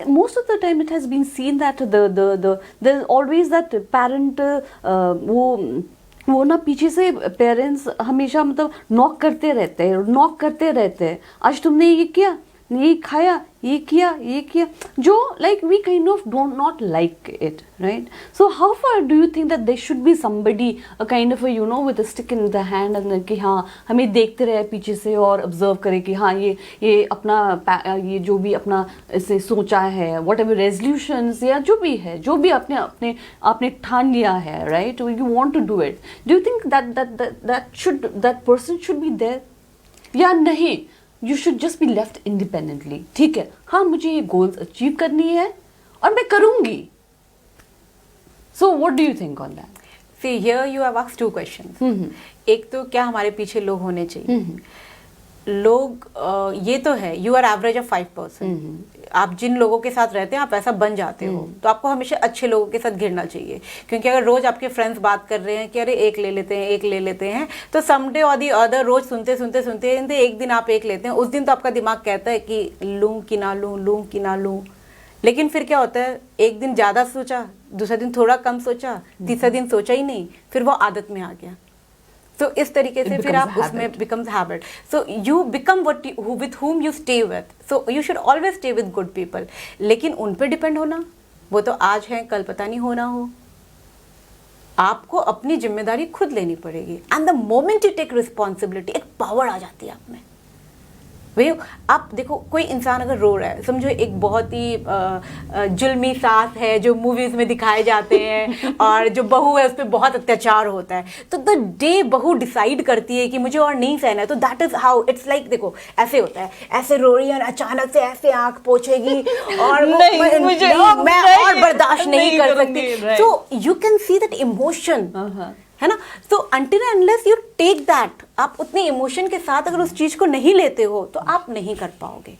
Most of the time it has been seen that there's always that parent वो ना पीछे से पेरेंट्स हमेशा मतलब नॉक करते रहते हैं, आज तुमने ये किया, ये खाया, ये किया, जो like we kind of don't not like it, right? So how far do you think that there should be somebody a kind of a, you know, with a stick in the hand and कि हाँ हमें देखते रहे पीछे से और observe करे कि हाँ ये अपना ये जो भी अपना इसे सोचा है, whatever resolutions या जो भी आपने ठान लिया है, right? You want to do it. Do you think that person should be there या नहीं? You should just be left independently. ठीक है, हाँ मुझे ये goals achieve करनी है और मैं करूँगी. So what do you think on that? See, here you have asked two questions. एक तो क्या हमारे पीछे लोग होने चाहिए? लोग ये तो है, you are average of 5%. आप जिन लोगों के साथ रहते हैं आप ऐसा बन जाते हो, तो आपको हमेशा अच्छे लोगों के साथ घिरना चाहिए। क्योंकि अगर रोज आपके फ्रेंड्स बात कर रहे हैं कि अरे एक ले लेते हैं, तो समडे और दी अदर रोज सुनते एक दिन आप एक लेते हैं, उस दिन तो आपका दिमाग कहता है कि लूं कि ना लूं। लेकिन फिर क्या होता है, एक दिन ज़्यादा सोचा, दूसरा दिन थोड़ा कम सोचा, तीसरा दिन सोचा ही नहीं, फिर वो आदत में आ गया। तो इस तरीके से फिर आप उसमें becomes habit. So you become with whom you stay with. So you should always stay with good people. लेकिन उन पे डिपेंड होना, वो तो आज है, कल पता नहीं होना हो। आपको अपनी जिम्मेदारी खुद लेनी पड़ेगी। And the moment you take responsibility, एक पावर आ जाती है आप में। भाई आप देखो, कोई इंसान अगर रो रहा है, समझो एक बहुत ही जुल्मी सास है जो मूवीज में दिखाए जाते हैं, और जो बहू है उस पर बहुत अत्याचार होता है, तो द डे बहू डिसाइड करती है कि मुझे और नहीं सहना है, तो that is how it's like. देखो ऐसे होता है, ऐसे रो रही है, अचानक से ऐसे आंख पोछेगी और मैं और बर्दाश्त नहीं कर सकती। सो you can see that emotion, है ना? तो until and unless you take that, आप उतने इमोशन के साथ अगर उस चीज को नहीं लेते हो तो आप नहीं कर पाओगे।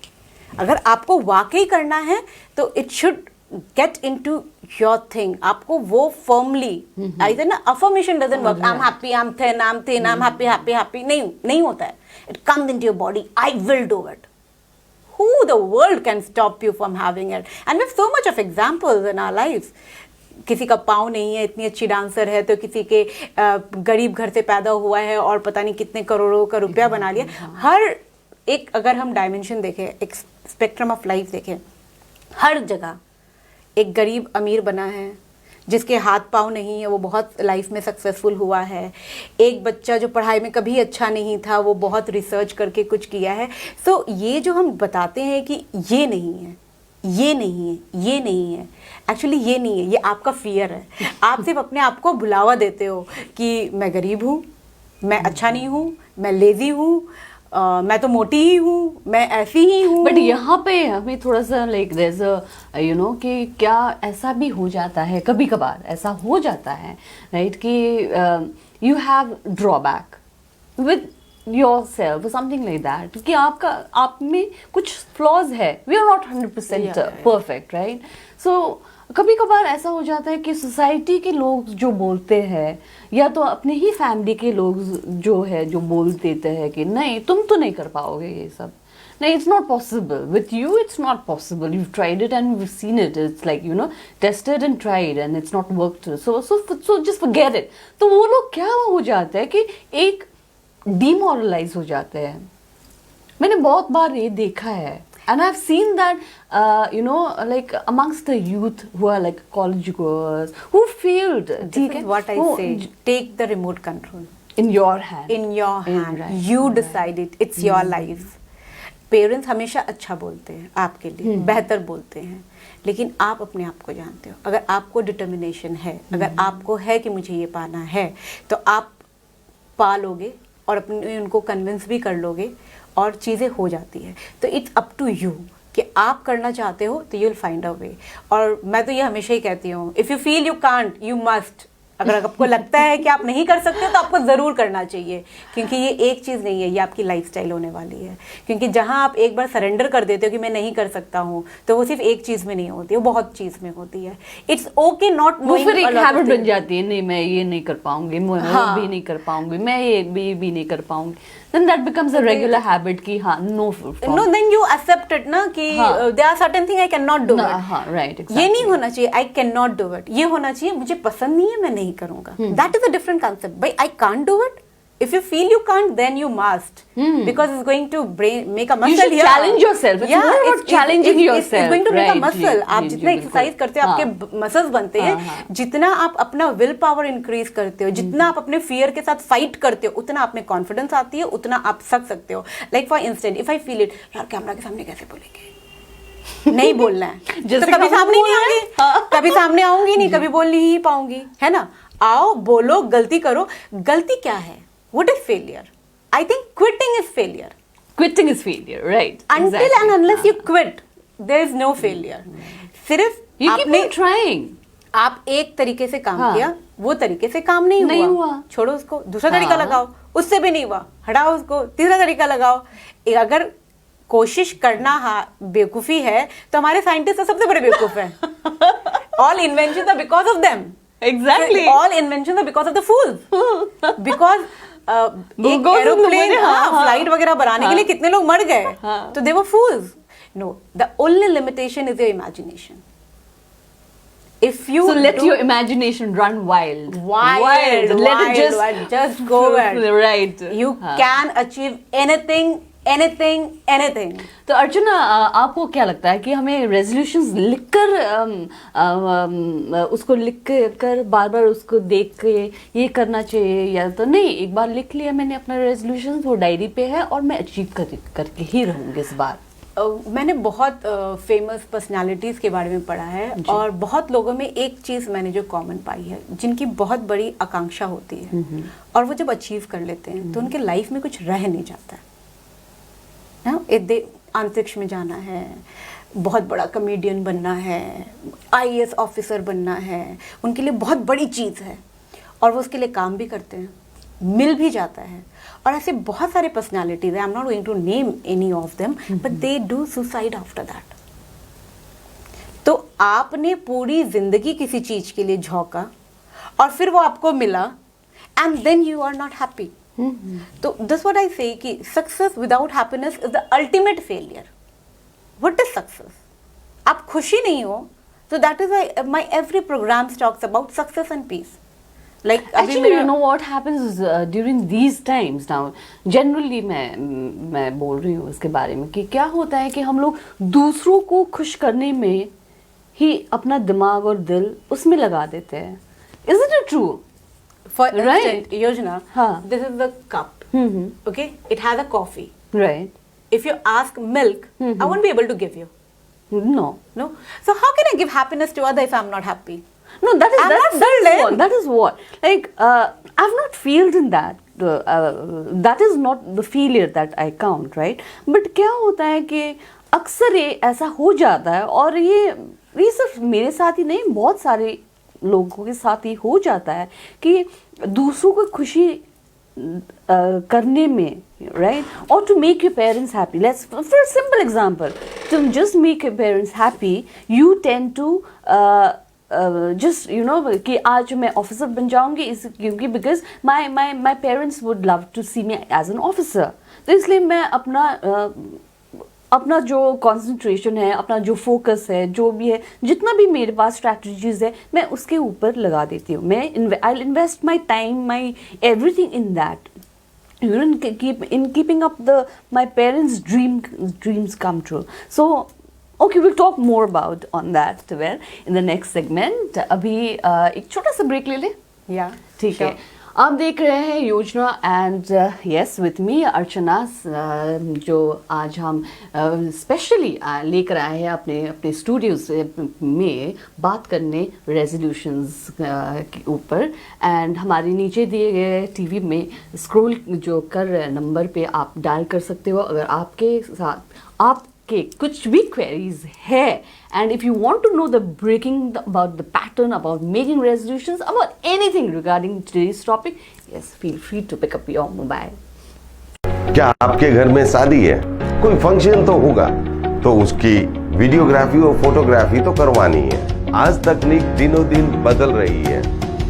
अगर आपको वाकई करना है तो it should get into your thing. आपको वो फर्मली, either ना affirmation doesn't work, I'm happy, I'm thin, I'm happy, नहीं होता है। It comes into your body, I will do it. Who the world can stop you from having it? And we have so much of examples in our lives. किसी का पाँव नहीं है, इतनी अच्छी डांसर है, तो किसी के गरीब घर से पैदा हुआ है और पता नहीं कितने करोड़ों का रुपया बना लिया। हर एक, अगर हम डायमेंशन देखें, एक स्पेक्ट्रम ऑफ लाइफ देखें, हर जगह एक गरीब अमीर बना है, जिसके हाथ पाँव नहीं है वो बहुत लाइफ में सक्सेसफुल हुआ है। एक बच्चा जो पढ़ाई में कभी अच्छा नहीं था वो बहुत रिसर्च करके कुछ किया है। सो ये जो हम बताते हैं कि ये नहीं है, एक्चुअली ये नहीं है, ये आपका फियर है। आप सिर्फ अपने आप को बुलावा देते हो कि मैं गरीब हूँ, मैं अच्छा नहीं हूँ, मैं लेजी हूँ, मैं तो मोटी ही हूँ, मैं ऐसी ही हूँ। बट यहाँ पे हमें थोड़ा सा like there is you know कि क्या ऐसा भी हो जाता है, कभी कभार ऐसा हो जाता है, राइट, कि you have drawback with yourself or something like that, कि आप में कुछ flaws है, we are not 100% perfect, right? So कभी कभार ऐसा हो जाता है कि सोसाइटी के लोग जो बोलते हैं, या तो अपने ही फैमिली के लोग जो बोल देते हैं कि नहीं तुम तो नहीं कर पाओगे ये सब, No, it's not possible. With you, it's not possible. You've tried it and we've seen it. It's like, you know, tested and tried and it's not worked. So just forget it. तो वो लोग क्या हो जाता है कि एक demoralize हो जाते हैं. मैंने बहुत बार ये देखा है. And I've seen that, you know, like amongst the youth who are like college goers, who failed. This is what I say. Take the remote control. In your hand. In your hand. right, You decide it. It's your life. Parents हमेशा अच्छा बोलते हैं आपके लिए, बेहतर बोलते हैं, लेकिन आप अपने आप को जानते हो. अगर आपको डिटर्मिनेशन है, अगर आपको है कि मुझे ये पाना है, तो आप पा लोगे और अपने उनको कन्विंस भी कर लोगे और चीज़ें हो जाती है. तो इट्स अप टू यू कि आप करना चाहते हो तो यू विल फाइंड अ वे. और मैं तो ये हमेशा ही कहती हूँ, if you feel you can't, you must. अगर आपको लगता है कि आप नहीं कर सकते तो आपको ज़रूर करना चाहिए, क्योंकि ये एक चीज़ नहीं है, ये आपकी लाइफस्टाइल होने वाली है. क्योंकि जहाँ आप एक बार सरेंडर कर देते हो कि मैं नहीं कर सकता हूँ, तो वो सिर्फ एक चीज़ में नहीं होती, वो बहुत चीज़ में होती है. इट्स ओके नॉट वो फिर एक हैबिट बन जाती है. नहीं, मैं ये नहीं कर पाऊंगी, मैं वो भी नहीं कर पाऊंगी, मैं ये भी नहीं कर पाऊंगी. Then that becomes a regular habit कि हाँ, no, then you accept it ना कि there are certain things I cannot do it. हाँ, right, exactly. ये नहीं होना चाहिए I cannot do it. ये होना चाहिए मुझे पसंद नहीं है, मैं नहीं करूँगा. That is a different concept. But I can't do it. If you feel you can't, then you must, because it's going to make a muscle. You should here. challenge yourself. It's more about challenging yourself. It's going to make a right, muscle. आप जितना exercise करते हो, आपके muscles बनते हैं. जितना आप अपना विल पावर इंक्रीज करते हो, जितना आप अपने फियर के साथ फाइट करते हो, उतना आप में कॉन्फिडेंस आती है, उतना आप सक सकते हो. Like for instant, if I feel it, यार कैमरा के सामने कैसे बोलेंगे, नहीं बोलना है, तो कभी सामने नहीं आऊंगी, कभी सामने आऊंगी नहीं, कभी बोल नहीं पाऊंगी, है ना. आओ, बोलो, गलती करो. गलती क्या है? What is failure? I think quitting is failure. Quitting is failure, right? Until exactly. and unless you quit, there is no failure. सिर्फ you keep on trying. आप एक तरीके से काम किया, वो तरीके से काम नहीं हुआ. छोड़ो उसको, दूसरा तरीका लगाओ. उससे भी नहीं हुआ, हटाओ उसको, तीसरा तरीका लगाओ. अगर कोशिश करना बेवकूफी है, तो हमारे साइंटिस्ट तो सबसे बड़े बेवकूफ हैं. All inventions are because of them. Exactly. All inventions are because of the fools. Because एक एरोप्लेन फ्लाइट वगैरह बनाने के लिए कितने लोग मर गए, तो they were fools. No, the only limitation is your imagination. If you let your imagination run wild. Let it just go wild. Right. You can achieve anything. तो अर्चना, आपको क्या लगता है कि हमें रेजोल्यूशंस लिखकर उसको लिख कर बार बार उसको देख के ये करना चाहिए, या तो नहीं, एक बार लिख लिया मैंने अपना रेजोल्यूशंस, वो डायरी पे है और मैं अचीव करके ही रहूंगी इस बार. मैंने बहुत फेमस पर्सनालिटीज़ के बारे में पढ़ा है, और बहुत लोगों में एक चीज़ मैंने जो कॉमन पाई है, जिनकी बहुत बड़ी आकांक्षा होती है, और वो जब अचीव कर लेते हैं तो उनके लाइफ में कुछ रह नहीं जाता है. अंतरिक्ष में जाना है, बहुत बड़ा कॉमेडियन बनना है, IAS ऑफिसर बनना है, उनके लिए बहुत बड़ी चीज़ है, और वो उसके लिए काम भी करते हैं, मिल भी जाता है. और ऐसे बहुत सारे पर्सनालिटीज हैं, I am not going to name any of them, but they do suicide after that. तो आपने पूरी जिंदगी किसी चीज के लिए झोंका और फिर वो आपको मिला, and then you are not happy. तो दिस व्हाट आई से कि success without happiness is the ultimate failure. What is success? आप खुशी नहीं हो, तो that is my every programme talks about success and peace. Like actually, you know what happens during these times now. Generally, मैं बोल रही हूँ इसके बारे में कि क्या होता है कि हम लोग दूसरों को खुश करने में ही अपना दिमाग और दिल उसमें लगा देते हैं. Isn't it true? For instance, Yojana, this is the cup. Okay, it has a coffee. Right. If you ask milk, I won't be able to give you. No. So how can I give happiness to others if I'm not happy? No, that is what. Like, I've not failed in that. That is not the failure that I count, right? But क्या होता है कि अक्सर ये ऐसा हो जाता है, और ये सिर्फ मेरे साथ ही नहीं, बहुत सारे लोगों के साथ ही हो जाता है कि दूसरों को खुशी करने में, right? Or to make your parents happy. Let's, for a simple example, to just make your parents happy, you tend to just, you know, कि आज मैं ऑफिसर बन जाऊंगी क्योंकि because my parents would love to see me as an officer. तो इसलिए मैं अपना अपना जो कंसंट्रेशन है, अपना जो फोकस है, जो भी है, जितना भी मेरे पास स्ट्रैटेजीज है, मैं उसके ऊपर लगा देती हूँ. मैं I invest my time, my everything in that. In keeping up my parents' dreams come true. So, okay, we'll talk more about on that well in the next segment. अभी एक छोटा सा ब्रेक ले ले. या ठीक है. आप देख रहे हैं योजना एंड यस विथ मी अर्चना, जो आज हम स्पेशली लेकर आए हैं अपने स्टूडियोज में बात करने रेजोल्यूशंस के ऊपर. एंड हमारे नीचे दिए गए टीवी में स्क्रॉल जो कर रहे नंबर पे आप डायल कर सकते हो अगर आपके साथ आपके कुछ भी क्वेरीज है. And if you want to know the about the pattern, about making resolutions, about anything regarding today's topic, yes, feel free to pick up your mobile. क्या आपके घर में शादी है, कोई फंक्शन तो होगा, तो उसकी वीडियोग्राफी और फोटोग्राफी तो करवानी है. आज तकनीक दिनों दिन बदल रही है,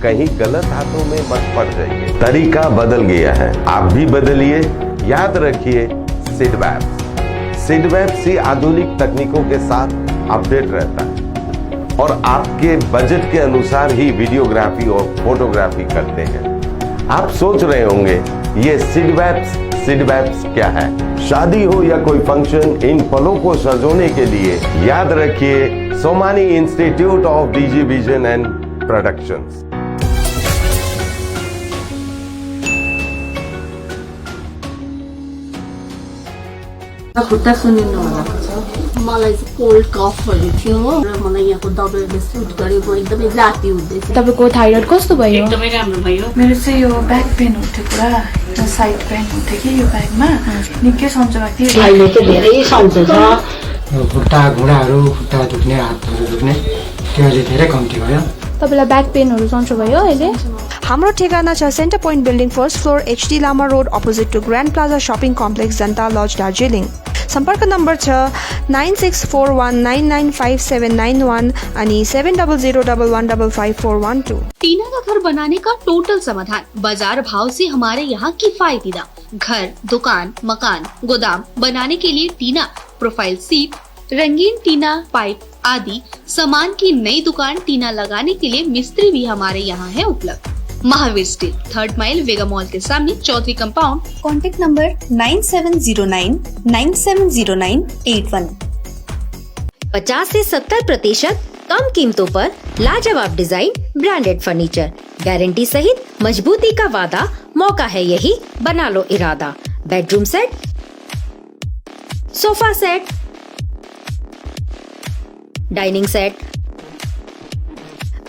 कहीं गलत हाथों में मत पड़ जाइए. तरीका बदल गया है, आप भी बदलिए. याद रखिए सिडवैप्स आधुनिक तकनीकों के साथ अपडेट रहता है और आपके बजट के अनुसार ही वीडियोग्राफी और फोटोग्राफी करते हैं. आप सोच रहे होंगे ये सिडवैप्स क्या है. शादी हो या कोई फंक्शन, इन पलों को सजोने के लिए याद रखिए Somani institute of DG vision and productions. खुट्टा सुनिनु होला. मलाई चाहिँ कोल्ड कफहरू थियो र मलाई यहाँको दबाईले सुट गर्यो. म एकदमै जाती हुँदैछ. तपाईँको थाइरोइड कस्तो भयो? एकदमै राम्रो भयो. मेरो चाहिँ यो ब्याक पेन हुन्थ्यो पुरा, साइड पेन हुन्थ्यो कि यो ब्याकमा निकै सन्चो भएको थियो. अहिले चाहिँ धेरै सन्चो छ. खुट्टा घुँडाहरू, खुट्टा दुख्ने, हातहरू दुख्ने त्यो अहिले धेरै कम्ती भयो. तपाईँलाई ब्याक पेनहरू सन्चो भयो अहिले? हाम्रो ठेगाना छ Centre Point building first floor HD Lama road opposite to Grand Plaza shopping complex Janata lodge Darjeeling. सम्पर्क नम्बर छ 9641995791 अनि 7001115412. टीना का घर बनाने का टोटल समाधान बाजार भाव से हमारे यहाँ किफायती दाम. घर, दुकान, मकान, गोदाम बनाने के लिए टीना, प्रोफाइल सीट, रंगीन टीना, पाइप आदि सामान की नई दुकान टीना लगाने के लिए मिस्त्री भी हमारे यहाँ है उपलब्ध. महावीर स्टील, 3rd माइल वेगा मॉल के सामने, चौधरी कंपाउंड. Contact number 9709970981. 50 से 70% कम कीमतों पर लाजवाब डिजाइन, ब्रांडेड फर्नीचर, गारंटी सहित मजबूती का वादा. मौका है यही, बना लो इरादा. Bedroom set, sofa set, dining set,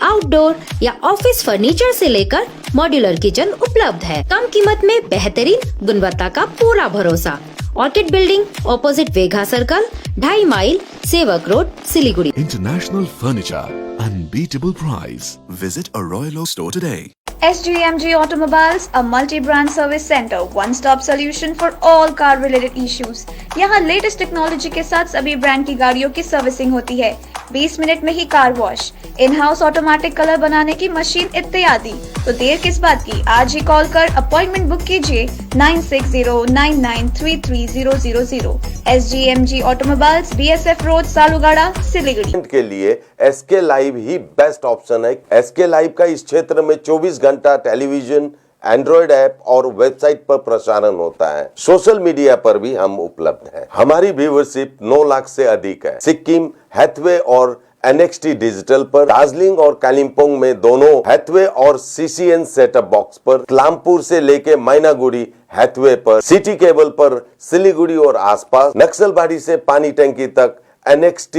outdoor या ऑफिस फर्नीचर से लेकर मॉड्यूलर किचन उपलब्ध है. कम कीमत में बेहतरीन गुणवत्ता का पूरा भरोसा. ऑर्किड बिल्डिंग ऑपोजिट वेगा सर्कल, 2.5 माइल, सेवक road, Siliguri. International Furniture, unbeatable price. Visit a Royal Oak store today. SGMG Automobiles, a multi-brand service center, one-stop solution for all car-related issues. यहाँ लेटेस्ट टेक्नोलॉजी के साथ सभी ब्रांड की गाड़ियों की servicing होती है. 20 मिनट में ही car wash, in house automatic colour बनाने की मशीन इत्यादि. तो देर किस बात की, आज ही कॉल कर अपॉइंटमेंट बुक कीजिए 9609933000. SGMG Automobiles, BSF road, Salugara, Siliguri. के लिए SK लाइव ही बेस्ट ऑप्शन है. SK लाइव का इस क्षेत्र में 24 घंटा टेलीविजन, एंड्रॉइड ऐप और वेबसाइट पर प्रसारण होता है. सोशल मीडिया पर भी हम उपलब्ध हैं. हमारी व्यूवरशिप 9 लाख से अधिक है. सिक्किम, हैथवे और NXT डिजिटल पर, दार्जिलिंग और कालिम्पोंग में दोनों हैथवे और CCN सेटअप बॉक्स पर, क्लामपुर से लेके मैनागुड़ी हैथवे पर, सिटी केबल पर, सिलीगुड़ी और आसपास, नक्सलबाड़ी से पानी टंकी तक NXT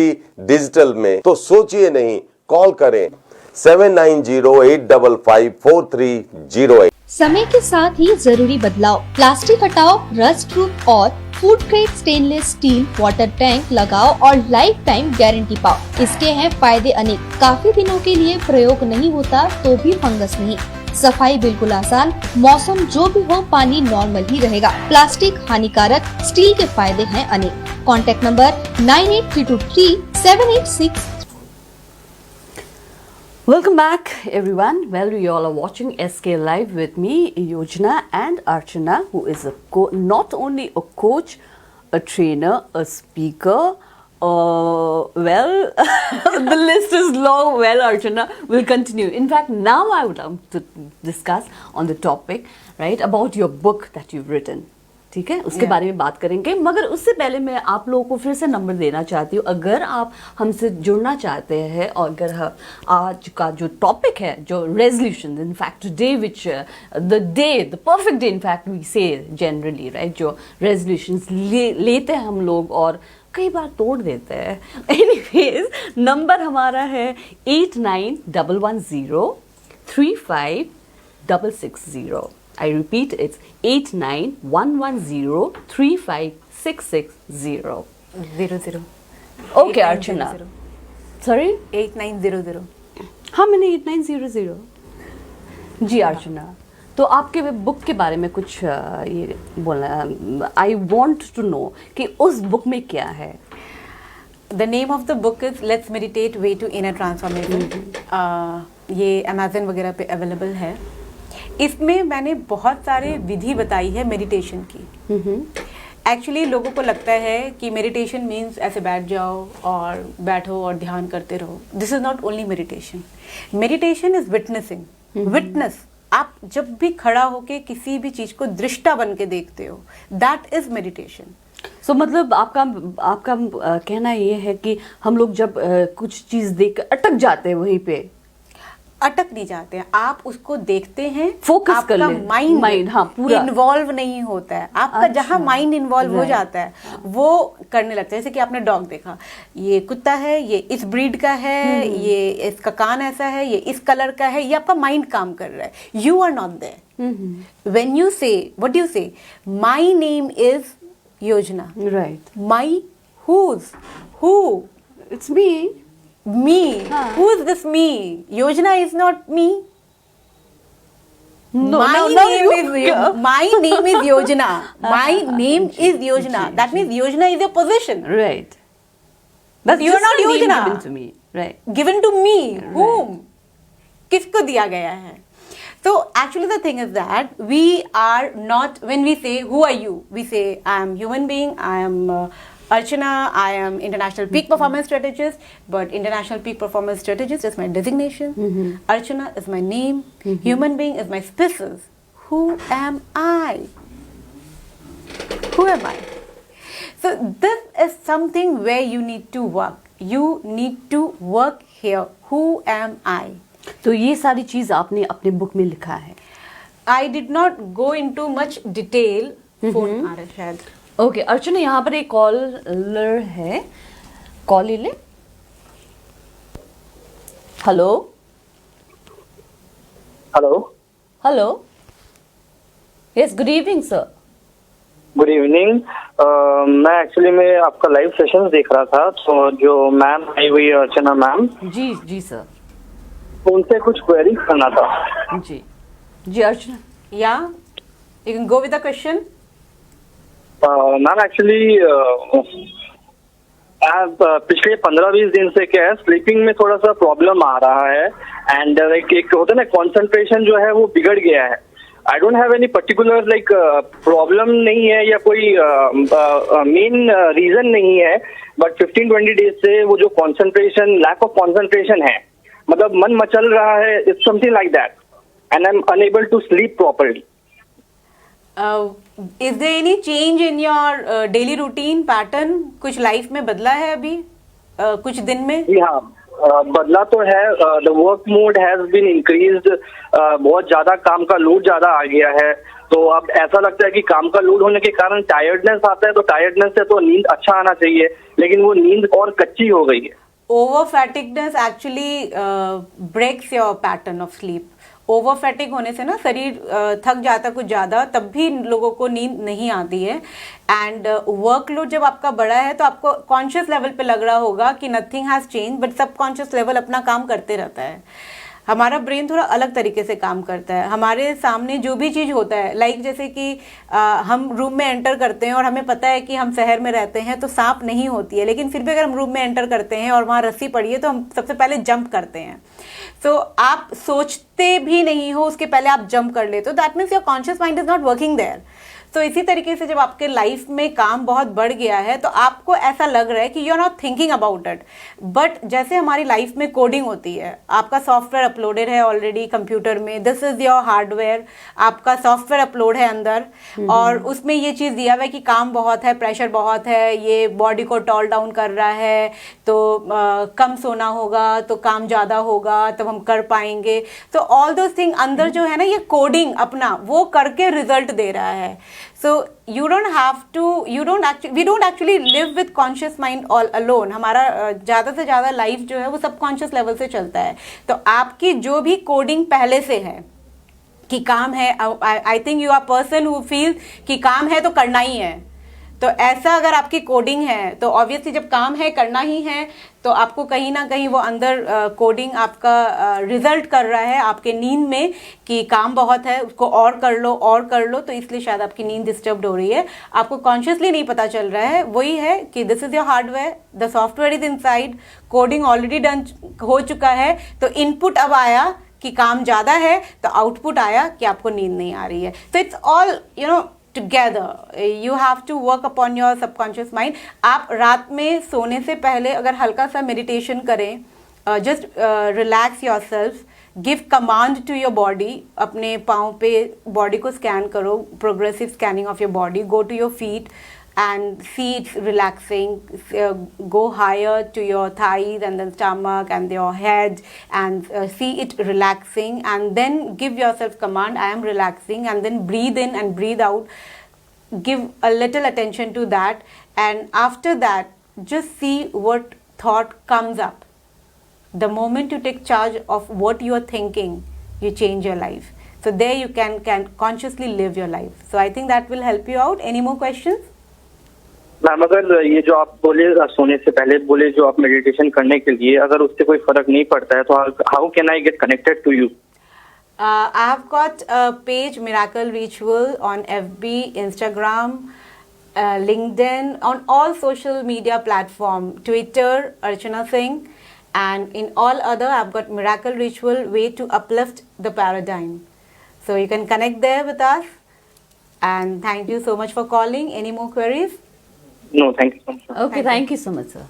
डिजिटल में. तो सोचिए नहीं, कॉल करें 7908554308. समय के साथ ही जरूरी बदलाव. प्लास्टिक हटाओ, रस्ट प्रूफ और food grade stainless still water tank लगाओ और लाइफ टाइम गारंटी पाओ. इसके हैं फायदे अनेक. काफी दिनों के लिए प्रयोग नहीं होता तो भी फंगस नहीं. सफाई बिल्कुल आसान, मौसम जो भी हो पानी नॉर्मल ही रहेगा. प्लास्टिक हानिकारक, स्टील के फायदे हैं अनेक. Contact number 98323786. Welcome back, everyone. Well, you all are watching SK Live with me, Yojana and Archana, who is not only a coach, a a trainer, a speaker. Well, the list is long. Well, Archana, we'll continue. In fact, now I would like to discuss on the topic, right, about your book that you've written. ठीक है, उसके बारे में बात करेंगे, मगर उससे पहले मैं आप लोगों को फिर से नंबर देना चाहती हूँ। अगर आप हमसे जुड़ना चाहते हैं और अगर आज का जो टॉपिक है, जो resolution, in fact today which the perfect day in fact we say generally, right, जो रेजोल्यूशंस लेते हैं हम लोग और कई बार तोड़ देते हैं। एनीवेज, नंबर हमारा है 8911035660। I repeat, it's 8911035660. 00. Okay, Archana. Sorry? 8900. How many 8900? जी अर्चना, तो आपके बुक के बारे में कुछ ये बोलना, आई वॉन्ट टू नो कि उस बुक में क्या है। The name of the book is Let's Meditate Way to Inner Transformation. ये Amazon वगैरह पे अवेलेबल है। इसमें मैंने बहुत सारे विधि बताई है मेडिटेशन की। एक्चुअली लोगों को लगता है कि मेडिटेशन मीन्स ऐसे बैठ जाओ और बैठो और ध्यान करते रहो। This is not only meditation. Meditation is witnessing. Witness, आप जब भी खड़ा होके किसी भी चीज को दृष्टा बन के देखते हो, दैट इज मेडिटेशन। सो मतलब आपका कहना ये है कि हम लोग जब कुछ चीज देख अटक जाते हैं, वहीं पे अटक नहीं जाते हैं, आप उसको देखते हैं, फोकस कर आपका माइंड हाँ, पूरा इन्वॉल्व नहीं होता है। आपका अच्छा, जहाँ माइंड इन्वॉल्व हो जाता है वो करने लगता है। जैसे कि आपने डॉग देखा, ये कुत्ता है, ये इस ब्रीड का है, ये इसका कान ऐसा है, ये इस कलर का है, ये आपका माइंड काम कर रहा है। You are not there. When you say, what you say, my name is Yojana, right, my who it's me. Me. Who is this me? Yojana is not me. No, my name is Yojana. My name is Yojana. That means Yojana is a position. Right. But you are not Yojana. Given to me. Right. Given to me. Whom? किसको दिया गया है? So actually the thing is that we are not, when we say who are you, we say I am human being, I am Archana, I am International Peak Performance Strategist, but International Peak Performance Strategist is my designation. Archana is my name. Human being is my species. Who am I? Who am I? So this is something where you need to work. You need to work here. Who am I? तो ये सारी चीज आपने अपने book में लिखा है। I did not go into much detail. Phone आ रहा है शायद। ओके अर्चना, यहाँ पर एक कॉलर है, कॉल ले। Hello hello hello, yes, good evening sir. Good evening. मैं एक्चुअली में आपका लाइव सेशन देख रहा था, तो जो मैम आई हुई है अर्चना मैम, जी जी सर, उनसे कुछ क्वेरी करना था। जी जी अर्चना, या you can go with the question. Ma'am actually पिछले 15-20 दिन से क्या है, स्लीपिंग में थोड़ा सा प्रॉब्लम आ रहा है एंड एक होता है ना, कंसंट्रेशन जो है वो बिगड़ गया है। I don't have any particular like problem नहीं है या कोई मेन रीजन नहीं है, बट 15-20 डेज से वो जो कंसंट्रेशन, लैक ऑफ कंसंट्रेशन है, मतलब मन मचल रहा है, it's something like that and I am unable to sleep properly. Is there any change in your daily routine pattern? कुछ लाइफ में बदला है अभी कुछ दिन में? जी हाँ, बदला तो है। The work mode has been increased. बहुत ज्यादा काम का लोड ज्यादा आ गया है, तो अब ऐसा लगता है कि काम का लोड होने के कारण टायर्डनेस आता है, तो टायर्डनेस से तो नींद अच्छा आना चाहिए, लेकिन वो नींद और कच्ची हो गई है। Over fatigueness actually breaks your pattern of sleep. Over fatigue होने से ना शरीर थक जाता कुछ ज़्यादा, तब भी लोगों को नींद नहीं आती है। एंड वर्कलोड जब आपका बड़ा है तो आपको कॉन्शियस लेवल पे लग रहा होगा कि नथिंग हैज़ चेंज, बट सब कॉन्शियस लेवल अपना काम करते रहता है। हमारा ब्रेन थोड़ा अलग तरीके से काम करता है। हमारे सामने जो भी चीज़ होता है, लाइक जैसे कि हम रूम में एंटर करते हैं और हमें पता है कि हम शहर में रहते हैं तो सांप नहीं होती है, लेकिन फिर भी अगर हम रूम में एंटर करते हैं और वहाँ रस्सी पड़ी है तो हम सबसे पहले जंप करते हैं। तो आप सोचते भी नहीं हो, उसके पहले आप जंप कर लेते हो, that means your conscious mind is not working there. तो इसी तरीके से जब आपके लाइफ में काम बहुत बढ़ गया है तो आपको ऐसा लग रहा है कि you are not thinking about it, but जैसे हमारी लाइफ में कोडिंग होती है, आपका सॉफ्टवेयर अपलोडेड है ऑलरेडी कंप्यूटर में, दिस इज योर हार्डवेयर, आपका सॉफ्टवेयर अपलोड है अंदर, और उसमें ये चीज़ दिया हुआ है कि काम बहुत है, प्रेशर बहुत है, ये बॉडी को टॉल डाउन कर रहा है, तो कम सोना होगा तो काम ज़्यादा होगा, तब हम कर पाएंगे। तो ऑल दोज थिंग अंदर जो है ना, ये कोडिंग अपना वो करके रिजल्ट दे रहा है। So you don't have to, we don't actually live with conscious mind all alone. हमारा ज़्यादा से ज़्यादा लाइफ जो है वो सबकॉन्शियस लेवल से चलता है। तो आपकी जो भी कोडिंग पहले से है कि काम है, I think you are person who feel कि काम है तो करना ही है, तो ऐसा अगर आपकी कोडिंग है तो ऑब्वियसली जब काम है करना ही है, तो आपको कहीं ना कहीं वो अंदर कोडिंग आपका रिजल्ट कर रहा है आपके नींद में कि काम बहुत है, उसको और कर लो और कर लो, तो इसलिए शायद आपकी नींद डिस्टर्ब हो रही है, आपको कॉन्शियसली नहीं पता चल रहा है। वही है कि this is your hardware, the software is inside, coding already done हो चुका है, तो इनपुट अब आया कि काम ज़्यादा है, तो आउटपुट आया कि आपको नींद नहीं आ रही है। तो it's all together, you have to work upon your subconscious mind. आप रात में सोने से पहले अगर हल्का सा मेडिटेशन करें, just relax yourself, give command to your body, अपने पाँव पे बॉडी को स्कैन करो, progressive scanning of your body, go to your feet and see it's relaxing, go higher to your thighs and then stomach and your head and see it relaxing, and then give yourself command, I am relaxing, and then breathe in and breathe out, give a little attention to that, and after that just see what thought comes up. The moment you take charge of what you are thinking, you change your life. So there you can consciously live your life. So I think that will help you out. Any more questions? Ma'am, अगर ये जो आप बोले सोने से पहले बोले जो आप मेडिटेशन करने के लिए, अगर उससे कोई फर्क नहीं पड़ता है तो how can I get connected to you? I have got a page, Miracle Ritual, on FB, Instagram, LinkedIn, on all social media platform, Twitter, Archana Singh, and in all other I've got Miracle Ritual, way to uplift the paradigm. So you can connect there with us, and thank you so much for calling. Any more queries? No, thank you so much. Okay, thank you so much, sir.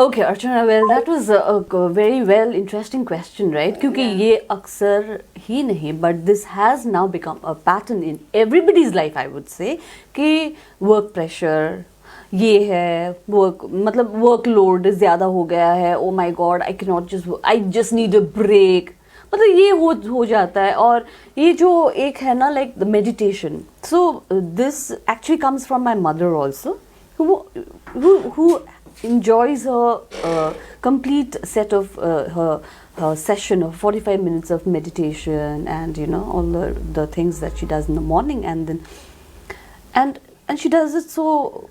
Okay, Archana, well, that was a very well interesting question, right? क्योंकि ये अक्सर ही नहीं, but this has now become a pattern in everybody's life, I would say, कि work pressure, ये है, मतलब workload ज़्यादा हो गया है, oh my God, I just need a break, मतलब ये हो जाता है। और ये जो एक है ना, like the meditation, so this actually comes from my mother also, who enjoys her complete set of her session of 45 minutes of meditation, and all the things that she does in the morning, and then and she does it so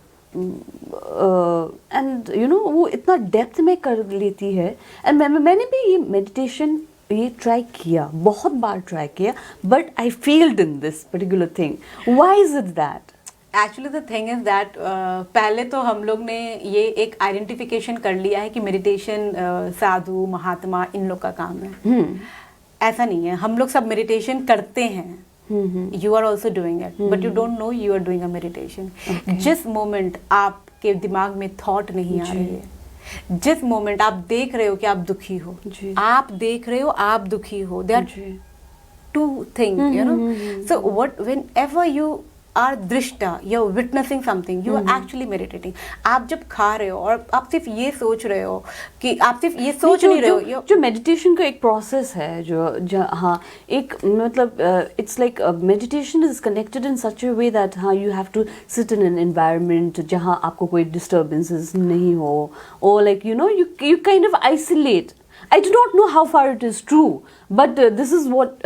and वो इतना depth में कर लेती है। And मैंने भी ये meditation ये ट्राई किया, बहुत बार ट्राई किया, but I failed in this particular thing. Why is it that? Actually the thing is that पहले तो हम लोग ने ये एक आइडेंटिफिकेशन कर लिया है कि मेडिटेशन साधु महात्मा इन लोग का काम है। ऐसा नहीं है, हम लोग सब मेडिटेशन करते हैं। You are also doing it, but you don't know you are doing a meditation. जिस मोमेंट आपके दिमाग में थॉट नहीं आ रही है, जिस मोमेंट आप देख रहे हो कि आप दुखी हो, आप देख रहे हो आप दुखी हो, they are two thing, so what whenever you are drishta, you're witnessing something, you are actually meditating. आप जब खा रहे हो और आप सिर्फ ये सोच रहे हो कि आप सिर्फ ये सोच नहीं रहे हो, जो मेडिटेशन का एक प्रोसेस है जो हाँ, एक मतलब it's like meditation is connected in such a way that हाँ, you have to sit in an environment जहाँ आपको कोई डिस्टर्बेंसेस नहीं हो, और like you kind of isolate. I do not know how far it is true, but this is what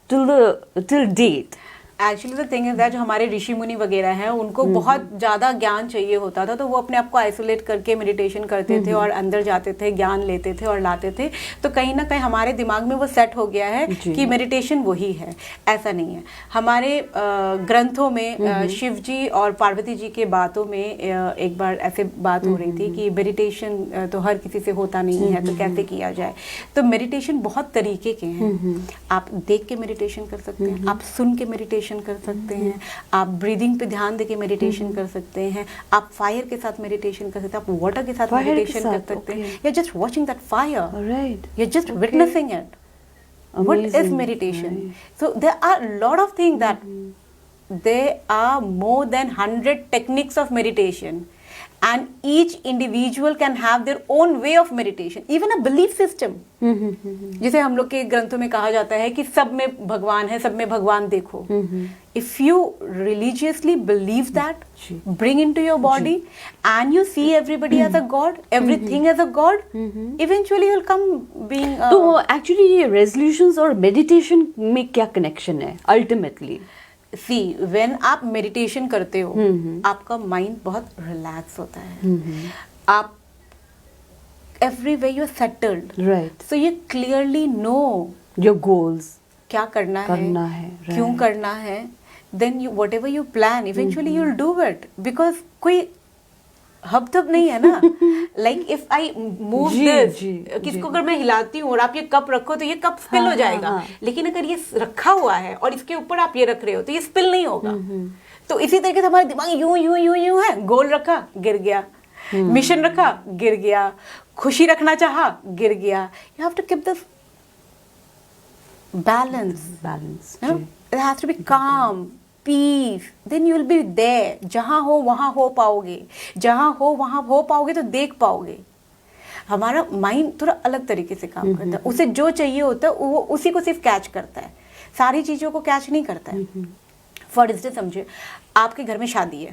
till date. Actually the thing is that जो हमारे ऋषि मुनि वगैरह हैं उनको बहुत ज़्यादा ज्ञान चाहिए होता था, तो वो अपने आप को आइसोलेट करके मेडिटेशन करते थे और अंदर जाते थे, ज्ञान लेते थे और लाते थे। तो कहीं ना कहीं हमारे दिमाग में वो सेट हो गया है कि मेडिटेशन वही है। ऐसा नहीं है। हमारे ग्रंथों में शिव जी और पार्वती जी के बातों में एक बार ऐसे बात हो रही थी कि मेडिटेशन तो हर किसी से होता नहीं है, तो कैसे किया जाए। तो मेडिटेशन बहुत तरीके के हैं। आप देख के मेडिटेशन कर सकते हैं, आप सुन के मेडिटेशन मेडिटेशन कर सकते हैं, आप ब्रीदिंग पे ध्यान देके मेडिटेशन कर सकते हैं, आप फायर के साथ मेडिटेशन कर सकते हैं, आप वाटर के साथ मेडिटेशन कर सकते हैं, या just watching that fire, Right. you're just witnessing it. What is Amazing. meditation? So there are a lot of things that there are more than 100 techniques of meditation, and each individual can have their own way of meditation, even a belief system. जैसे हम लोग के ग्रंथों में कहा जाता है कि सब में भगवान है, सब में भगवान देखो. If you religiously believe that, bring into your body, and you see everybody as a god, everything as a god, eventually you'll come being. तो एक्चुअली ये रेजोल्यूशंस और मेडिटेशन में क्या कनेक्शन है अल्टीमेटली? सी व्हेन आप meditation करते हो, आपका माइंड बहुत रिलैक्स होता है. आप everywhere you're settled, right. so you clearly know your goals क्या करना है, right. क्यों करना है. then you whatever you plan, eventually you'll do it, because कोई हब तब नहीं है ना. like if I move this, किसको अगर मैं हिलाती हूँ और आप ये कप रखो तो ये कप स्पिल हो जाएगा. लेकिन अगर ये रखा हुआ है और इसके ऊपर आप ये रख रहे हो तो ये स्पिल नहीं होगा. तो इसी तरीके से हमारा दिमाग यूं यूं यूं यूं है. गोल रखा, गिर गया. मिशन रखा, गिर गया. खुशी रखना चाहा, गिर गया. You have to keep this balance. You know? It has to be calm, peace. Then you will be there. जहाँ हो वहाँ हो पाओगे. जहाँ हो वहाँ हो पाओगे तो देख पाओगे. हमारा माइंड थोड़ा अलग तरीके से काम करता है. उसे जो चाहिए होता है वो उसी को सिर्फ कैच करता है. सारी चीजों को कैच नहीं करता है. फॉर इंस्टेंस समझिए, आपके घर में शादी है,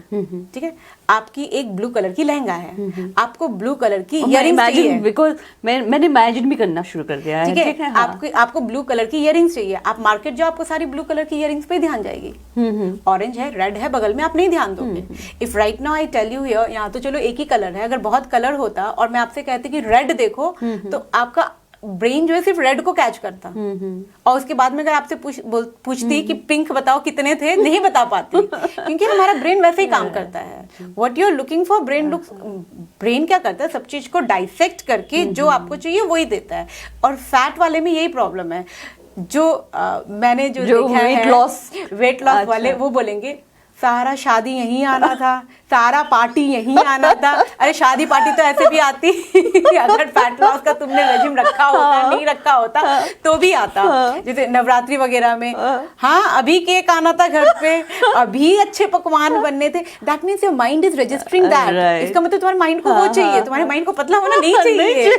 ठीक है, आपकी एक ब्लू कलर की लहंगा है, आपको ब्लू कलर की इयररिंग्स चाहिए. बिकॉज मैंने इमेजिन भी करना शुरू कर दिया है. ठीक है, आपको ब्लू कलर की इयररिंग्स चाहिए. आप मार्केट जाओ, आपको सारी ब्लू कलर की इयररिंग्स पे ध्यान जाएगी. ऑरेंज है, रेड है बगल में, आप नहीं ध्यान दोगे. If right now I tell you here, यहाँ तो चलो एक ही कलर है, अगर बहुत कलर होता और मैं आपसे कहती कि रेड देखो, तो आपका ब्रेन जो है सिर्फ रेड को कैच करता. और उसके बाद में अगर आपसे पूछती कि पिंक बताओ कितने थे, नहीं बता पाती, क्योंकि हमारा ब्रेन वैसे ही काम करता है. What you are looking for, brain क्या करता है, सब चीज को डाइसेक्ट करके जो आपको चाहिए वही देता है. और फैट वाले में यही प्रॉब्लम है. जो मैंने जो देखा है वेट लॉस वाले, वो बोलेंगे सारा शादी यहीं आना था, सारा पार्टी यहीं आना था. अरे शादी पार्टी तो ऐसे भी आती अगर फैट लॉस का तुमने रेजिम रखा होता, नहीं रखा होता तो भी आता. जैसे नवरात्रि वगैरह में, हाँ अभी केक आना था घर पे, अभी अच्छे पकवान बनने थे. That means your mind is registering that. इसका मतलब तुम्हारे माइंड को वो चाहिए, तुम्हारे माइंड को पतला होना नहीं चाहिए.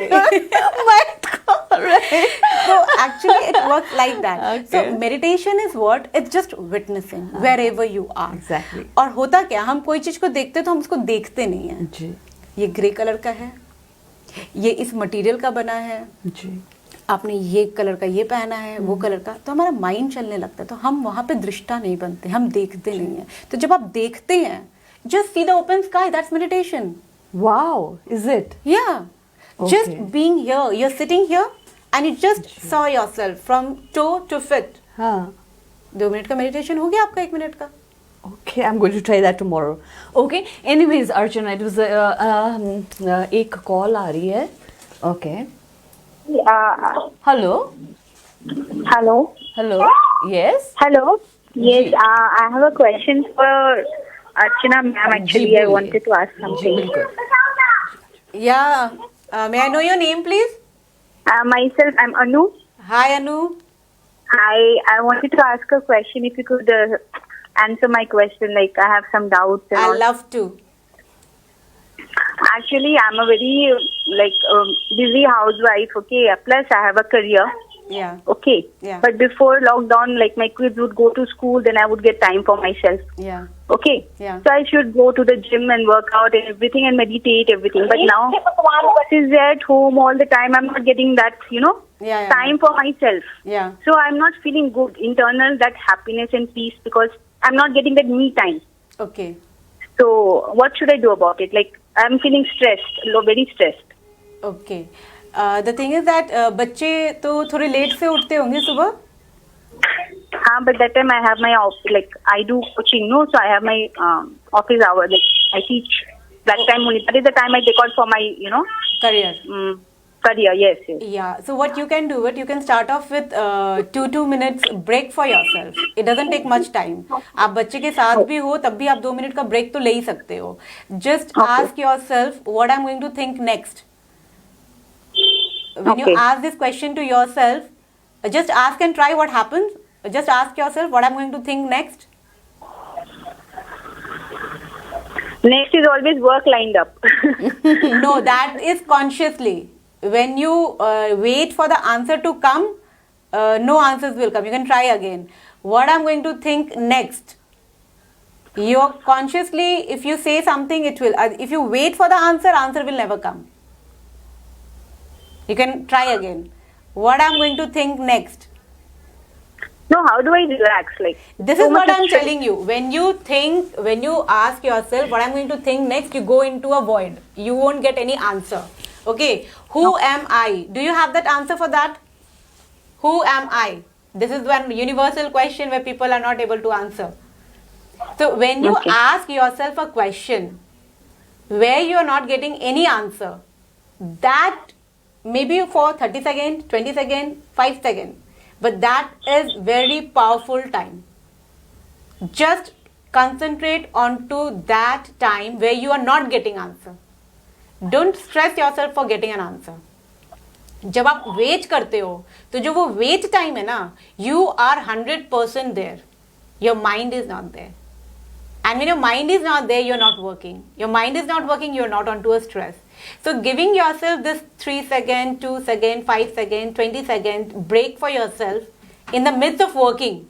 So actually it works like that. So meditation is what? It's just witnessing wherever you are. Exactly. और होता क्या, हम कोई चीज को देखते तो हम उसको देखते नहीं है. जी. ये ग्रे कलर का है, ये इस मटेरियल का बना है, जी. आपने ये कलर का ये पहना है, वो कलर का, तो हमारा माइंड चलने लगता है. तो हम वहां पे दृष्टा नहीं बनते, हम देखते नहीं है. तो जब आप देखते हैं, just see the open sky, that's meditation. Wow, is it? Yeah. Just being here, you're sitting here and you just saw yourself from toe to foot. हाँ. 2 मिनट का मेडिटेशन हो गया आपका 1 मिनट का. Okay, I'm going to try that tomorrow. Okay. Anyways, Archana, it was एक call आ रही है. Okay. Hello. Hello. Hello. Yes. Hello. Yes. I have a question for Archana ma'am. Actually, I wanted to ask something. Yeah. May I know your name, please? Myself, I'm Anu. Hi, Anu. I wanted to ask a question. If you could answer my question, like I have some doubts. I'd love to. Actually, I'm a very busy housewife. Okay. Plus, I have a career. Yeah. Okay. Yeah. But before lockdown, like my kids would go to school, then I would get time for myself. Yeah. Okay. Yeah. So I should go to the gym and work out and everything and meditate everything. But now, since they're at home all the time, I'm not getting that, time for myself. Yeah. So I'm not feeling good, internal, that happiness and peace, because I'm not getting that me time. Okay. So what should I do about it? Like I'm feeling stressed, very stressed. Okay. The thing is that बच्चे तो थोड़े late से उठते होंगे सुबह. हाँ, but that time I have my I do coaching, no? So I have my office hour. Like I teach that time only. That is the time I take out for my, career. career. Yes. Yeah. So what you can do, you can start off with 2 minutes break for yourself. It doesn't take much time. आप बच्चे के साथ भी हो तब भी आप 2 minute का ब्रेक तो ले ही सकते हो. Just ask yourself what I'm going to think next. When you ask this question to yourself, just ask and try what happens. Just ask yourself what I'm going to think next. Next is always work lined up. No, that is consciously. When you wait for the answer to come, no answers will come. You can try again. What I'm going to think next. You're consciously, if you say something, it will. If you wait for the answer will never come. You can try again. What I'm going to think next. No, how do I relax? Like this is what I'm telling you. When you ask yourself what I'm going to think next, you go into a void. You won't get any answer. Okay, who am I? Do you have that answer for that? Who am I? This is one universal question where people are not able to answer. So when you ask yourself a question where you are not getting any answer, that maybe for 30 seconds, 20 seconds, 5 seconds, but that is very powerful time. Just concentrate onto that time where you are not getting answer. Don't stress yourself for getting an answer. जब आप wait करते हो तो जो वो wait time है ना, you are 100% there. Your mind is not there. And when your mind is not there, you're not working. Your mind is not working, you're not onto a stress. So giving yourself this 3 seconds, 2 seconds, 5 seconds, 20 seconds break for yourself in the midst of working.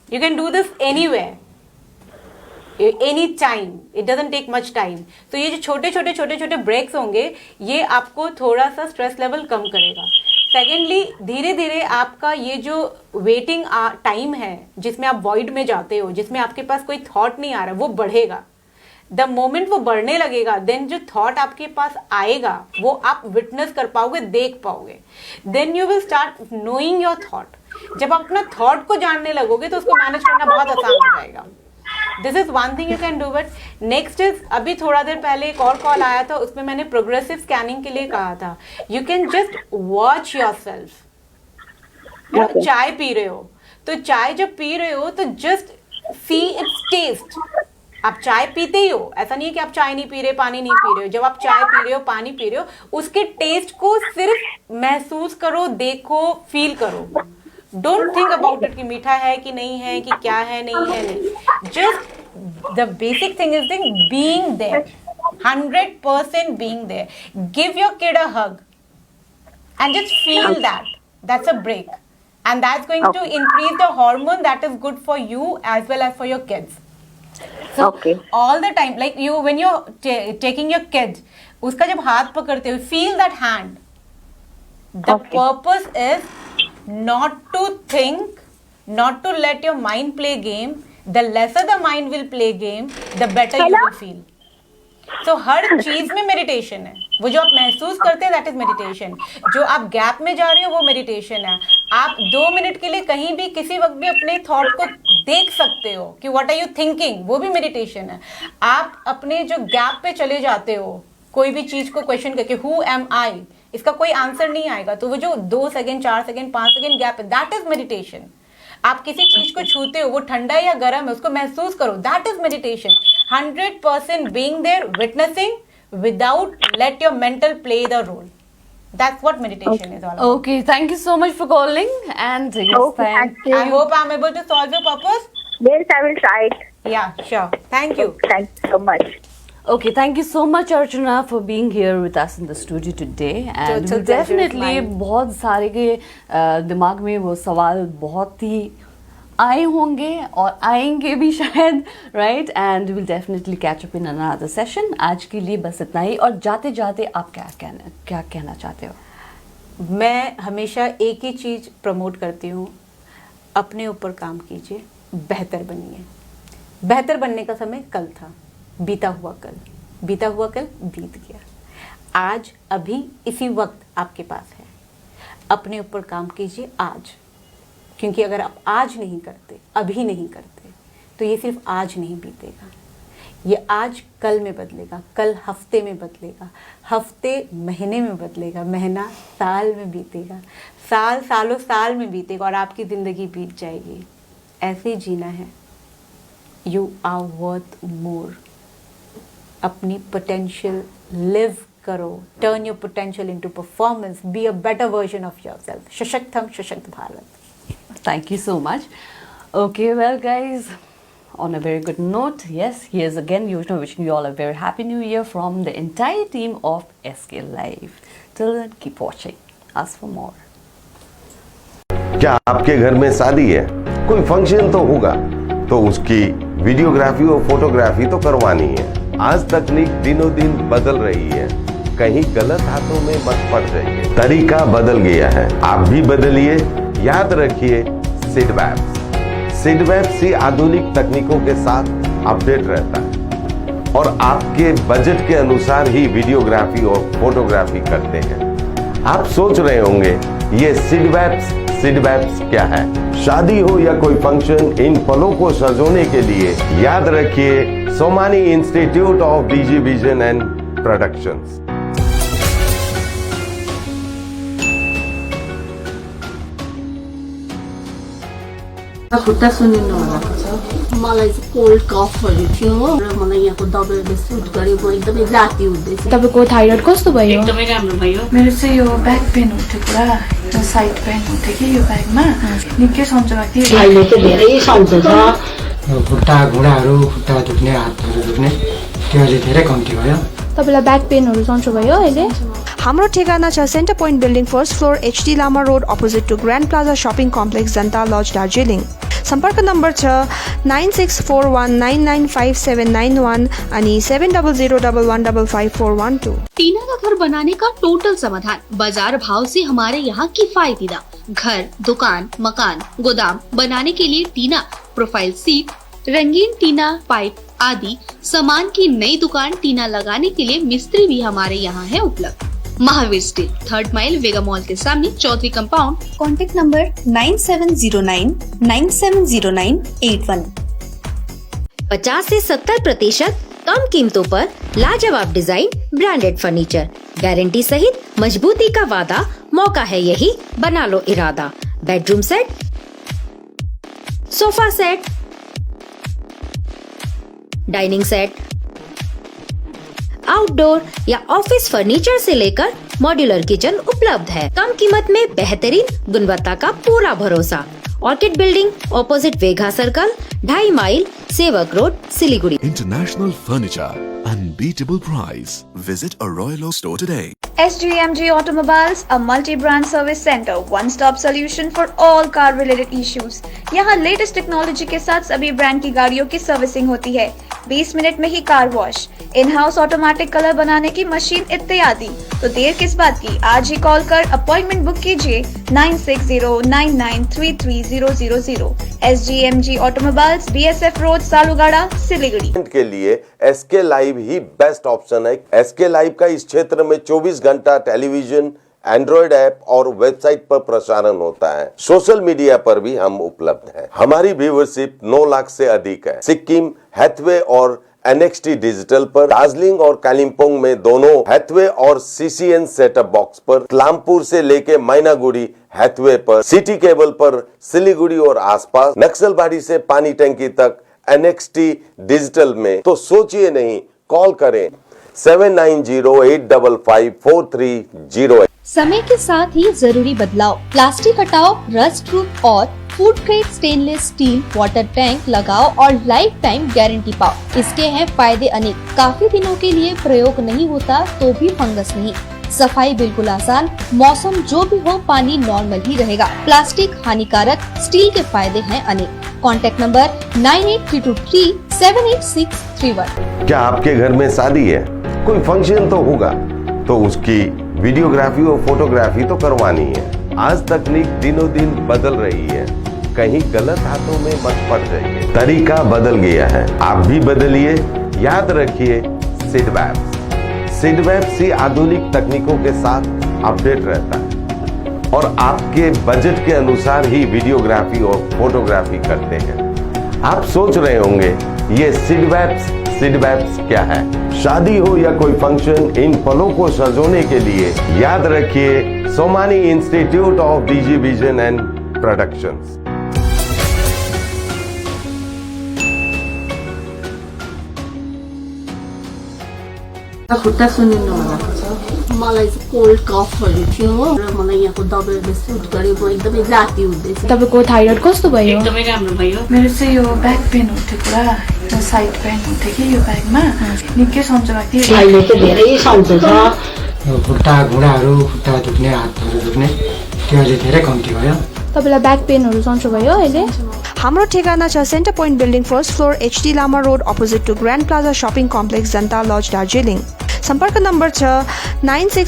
You can do this anywhere. Any time. It doesn't take much time. So ये जो छोटे breaks होंगे ये आपको थोड़ा सा stress level कम करेगा. Secondly, धीरे धीरे आपका ये जो वेटिंग टाइम है जिसमें आप वॉइड में जाते हो, जिसमें आपके पास कोई थॉट नहीं आ रहा, वो बढ़ेगा. द मोमेंट वो बढ़ने लगेगा, देन जो थॉट आपके पास आएगा वो आप विटनेस कर पाओगे, देख पाओगे. Then you will start knowing your thought. जब आप अपना थॉट को जानने लगोगे तो उसको मैनेज करना बहुत आसान हो जाएगा. This is one thing you can do. But next is, अभी थोड़ा देर पहले एक और कॉल आया था, उसमें मैंने प्रोग्रेसिव स्कैनिंग के लिए कहा था. You can just watch your self. चाय पी रहे हो तो चाय जब पी रहे हो तो जस्ट सी इट्स टेस्ट. आप चाय पीते ही हो, ऐसा नहीं है कि आप चाय नहीं पी रहे, पानी नहीं पी रहे हो. जब आप चाय पी रहे हो, पानी पी रहे हो, उसके टेस्ट को सिर्फ महसूस करो, देखो, फील करो. डोंट थिंक अबाउट इट कि मीठा है कि नहीं है, कि क्या है नहीं है. नहीं, just the basic thing is being there. 100% being there. Give your kid a hug and just feel that. That's a break. And that's going to increase the hormone that is good for you as well as for your kids. So all the time, like you, when you're taking your kid, उसका जब हाथ पकड़ते हो, feel that hand. The purpose is not to think, not to let your mind play game. The lesser the mind will play game, the better you will feel. So हर चीज में meditation है. वो जो आप महसूस करते हैं, दैट इज मेडिटेशन. जो आप गैप में जा रहे हो, वो मेडिटेशन है. आप 2 मिनट के लिए कहीं भी किसी वक्त भी अपने थॉट को देख सकते हो कि व्हाट आर यू थिंकिंग, वो भी मेडिटेशन है. आप अपने जो गैप पे चले जाते हो, कोई भी चीज को क्वेश्चन करके, हु एम आई, इसका कोई आंसर नहीं आएगा, तो वो जो 2 सेकेंड, 4 सेकेंड, 5 सेकेंड गैप है, दैट इज मेडिटेशन. आप किसी चीज को छूते हो, वो ठंडा या गर्म है, उसको महसूस करो, that is meditation. 100% being there, witnessing, without let your mental play the role. That's what meditation is all about. Okay, thank you so much for calling. And yes, thank you. I hope I'm able to solve your purpose. Yes, I will try it. Yeah, sure. Thank you. Thank you so much. Okay, thank you so much Archana for being here with us in the studio today. And we'll definitely बहुत सारे के दिमाग में वो सवाल बहुत ही आए होंगे और आएंगे भी शायद, right. And will definitely catch up in another session. आज के लिए बस इतना ही. और जाते जाते आप क्या कहना चाहते हो? मैं हमेशा एक ही चीज़ प्रमोट करती हूँ, अपने ऊपर काम कीजिए, बेहतर बनिए. बेहतर बनने का समय कल था, बीता हुआ कल बीत गया. आज अभी इसी वक्त आपके पास है. अपने ऊपर काम कीजिए आज, क्योंकि अगर आप आज नहीं करते, अभी नहीं करते, तो ये सिर्फ आज नहीं बीतेगा, ये आज कल में बदलेगा, कल हफ्ते में बदलेगा, हफ्ते महीने में बदलेगा, महीना साल में बीतेगा, साल सालों साल में बीतेगा और आपकी ज़िंदगी बीत जाएगी। ऐसे ही जीना है। You are worth more. अपनी पोटेंशियल लिव करो, turn your potential into performance, be a better version of yourself. सशक्तम सशक्त Bharat. Thank you so much. Okay, well, guys, on a very good note, yes, here's again Yojana wishing you all a very happy new year from the entire team of SK Live. Till then, keep watching us for more. क्या आपके घर में शादी है, कोई function तो होगा, तो उसकी वीडियोग्राफी और फोटोग्राफी तो करवानी है। आज तकनीक दिनों दिन बदल रही है, कहीं गलत हाथों में मत पड़ जाइए। तरीका बदल गया है, आप भी बदलिए। याद रखिए सिडवैप्स ही आधुनिक तकनीकों के साथ अपडेट रहता है और आपके बजट के अनुसार ही वीडियोग्राफी और फोटोग्राफी करते हैं। आप सोच रहे होंगे ये सिडवैप्स क्या है? शादी हो या कोई फंक्शन, इन पलों को सजोने के लिए याद रखिए Somani institute of DG vision and productions. खुट्टा सुनिनु भएको छ। मलाई चाहिँ कोल्ड कफहरू थियो र मलाई यहाँको दबाईले सुट गरे, म एकदमै जाती हुँदैछ। तपाईँको थाइरोइड कस्तो भयो? एकदमै राम्रो भयो। मेरो चाहिँ यो ब्याक पेन उठ्यो पुरा, यो साइड पेन उठ्यो कि यो ब्याकमा निकै सन्चो भएको थियो। अहिले चाहिँ धेरै सन्चो छ। खुट्टा घुँडाहरू, खुट्टा दुख्ने, हातहरू दुख्ने त्यो अहिले धेरै कम्ती भयो। तपाईँलाई ब्याक पेनहरू सन्चो भयो अहिले? हाम्रो ठेगाना छ Centre Point building first floor HD Lama road opposite to Grand Plaza shopping complex Janata lodge Darjeeling. सम्पर्क नम्बर छ 9641995791 अनि 7001155412। टीना का घर बनाने का टोटल समाधान बाजार भाव से हमारे यहाँ किफायती दाम। घर, दुकान, मकान, गोदाम बनाने के लिए टीना, प्रोफाइल सीट, रंगीन टीना, पाइप आदि सामान की नई दुकान टीना लगाने के लिए मिस्त्री भी हमारे यहाँ है उपलब्ध। महावीर स्टील, 3rd माइल वेगा मॉल के सामने, चौधरी कंपाउंड। Contact number 9709970981। 50 से 70% कम कीमतों पर लाजवाब डिजाइन, ब्रांडेड फर्नीचर, गारंटी सहित मजबूती का वादा, मौका है यही, बना लो इरादा। Bedroom set, sofa set, dining set, outdoor या ऑफिस फर्नीचर से लेकर मॉड्यूलर किचन उपलब्ध है। कम कीमत में बेहतरीन गुणवत्ता का पूरा भरोसा। ऑर्किड बिल्डिंग, ऑपोजिट वेगा सर्कल, 2.5 माइल, सेवक road, Siliguri. International Furniture, unbeatable price. Visit a Royal Oak store today. SGMG Automobiles, a multi-brand service center, one-stop solution for all car-related issues. यहाँ लेटेस्ट टेक्नोलॉजी के साथ सभी ब्रांड की गाड़ियों की servicing होती है। 20 मिनट में ही car wash, in house automatic colour बनाने की मशीन इत्यादि। तो देर किस बात की, आज ही कॉल कर अपॉइंटमेंट बुक कीजिए 9609933000। SGMG Automobiles, BSF road, Salugara, Siliguri. के लिए SK लाइव ही बेस्ट ऑप्शन है। SK लाइव का इस क्षेत्र में 24 घंटा टेलीविजन, एंड्रॉइड ऐप और वेबसाइट पर प्रसारण होता है। सोशल मीडिया पर भी हम उपलब्ध हैं। हमारी व्यूवरशिप 9 लाख से अधिक है। सिक्किम, हैथवे और NXT डिजिटल पर, दार्जिलिंग और कालिम्पोंग में दोनों हैथवे और CCN सेटअप बॉक्स पर, लामपुर से लेके मैनागुड़ी हैथवे पर, सिटी केबल पर सिलीगुड़ी और आसपास, नक्सलबाड़ी से पानी टंकी तक NXT डिजिटल में। तो सोचिए नहीं, कॉल करें 7908554308। समय के साथ ही जरूरी बदलाव, प्लास्टिक हटाओ, रस्ट प्रूफ और food grade stainless still water tank लगाओ और लाइफ टाइम गारंटी पाओ। इसके हैं फायदे अनेक। काफी दिनों के लिए प्रयोग नहीं होता तो भी फंगस नहीं, सफाई बिल्कुल आसान, मौसम जो भी हो पानी नॉर्मल ही रहेगा। प्लास्टिक हानिकारक, स्टील के फायदे हैं अनेक। Contact number 9832378631। क्या आपके घर में शादी है, कोई फंक्शन तो होगा, तो उसकी वीडियोग्राफी और फोटोग्राफी तो करवानी है। आज तकनीक दिनों दिन बदल रही है, कहीं गलत हाथों में मत पड़ जाइए। तरीका बदल गया है, आप भी बदलिए। याद रखिए सिडवैप्स ही आधुनिक तकनीकों के साथ अपडेट रहता है और आपके बजट के अनुसार ही वीडियोग्राफी और फोटोग्राफी करते हैं। आप सोच रहे होंगे ये सिडवैप्स क्या है। शादी हो या कोई फंक्शन, इन पलों को सजोने के लिए याद रखिए Somani institute of DG vision and productions. खुट्टा सुनिनु भएको छ। मलाई चाहिँ कोल्ड कफहरू थियो र मलाई यहाँको दबाईले सुट गरे, म एकदमै जाती हुँदैछ। तपाईँको थाइरोइड कस्तो भयो? एकदमै राम्रो भयो। मेरो चाहिँ यो ब्याक पेन हुन्थ्यो पुरा, साइड पेन हुन्थ्यो कि यो ब्याकमा, निकै सन्चो भएको थियो। अहिले चाहिँ धेरै सन्चो छ। खुट्टा घुँडाहरू, खुट्टा दुख्ने, हातहरू दुख्ने त्यो अहिले धेरै कम्ती भयो। तपाईँलाई ब्याक पेनहरू सन्चो भयो अहिले? हाम्रो ठेगाना छ Centre Point building first floor HD Lama road opposite to Grand Plaza shopping complex Janata lodge Darjeeling. सम्पर्क नम्बर छ 96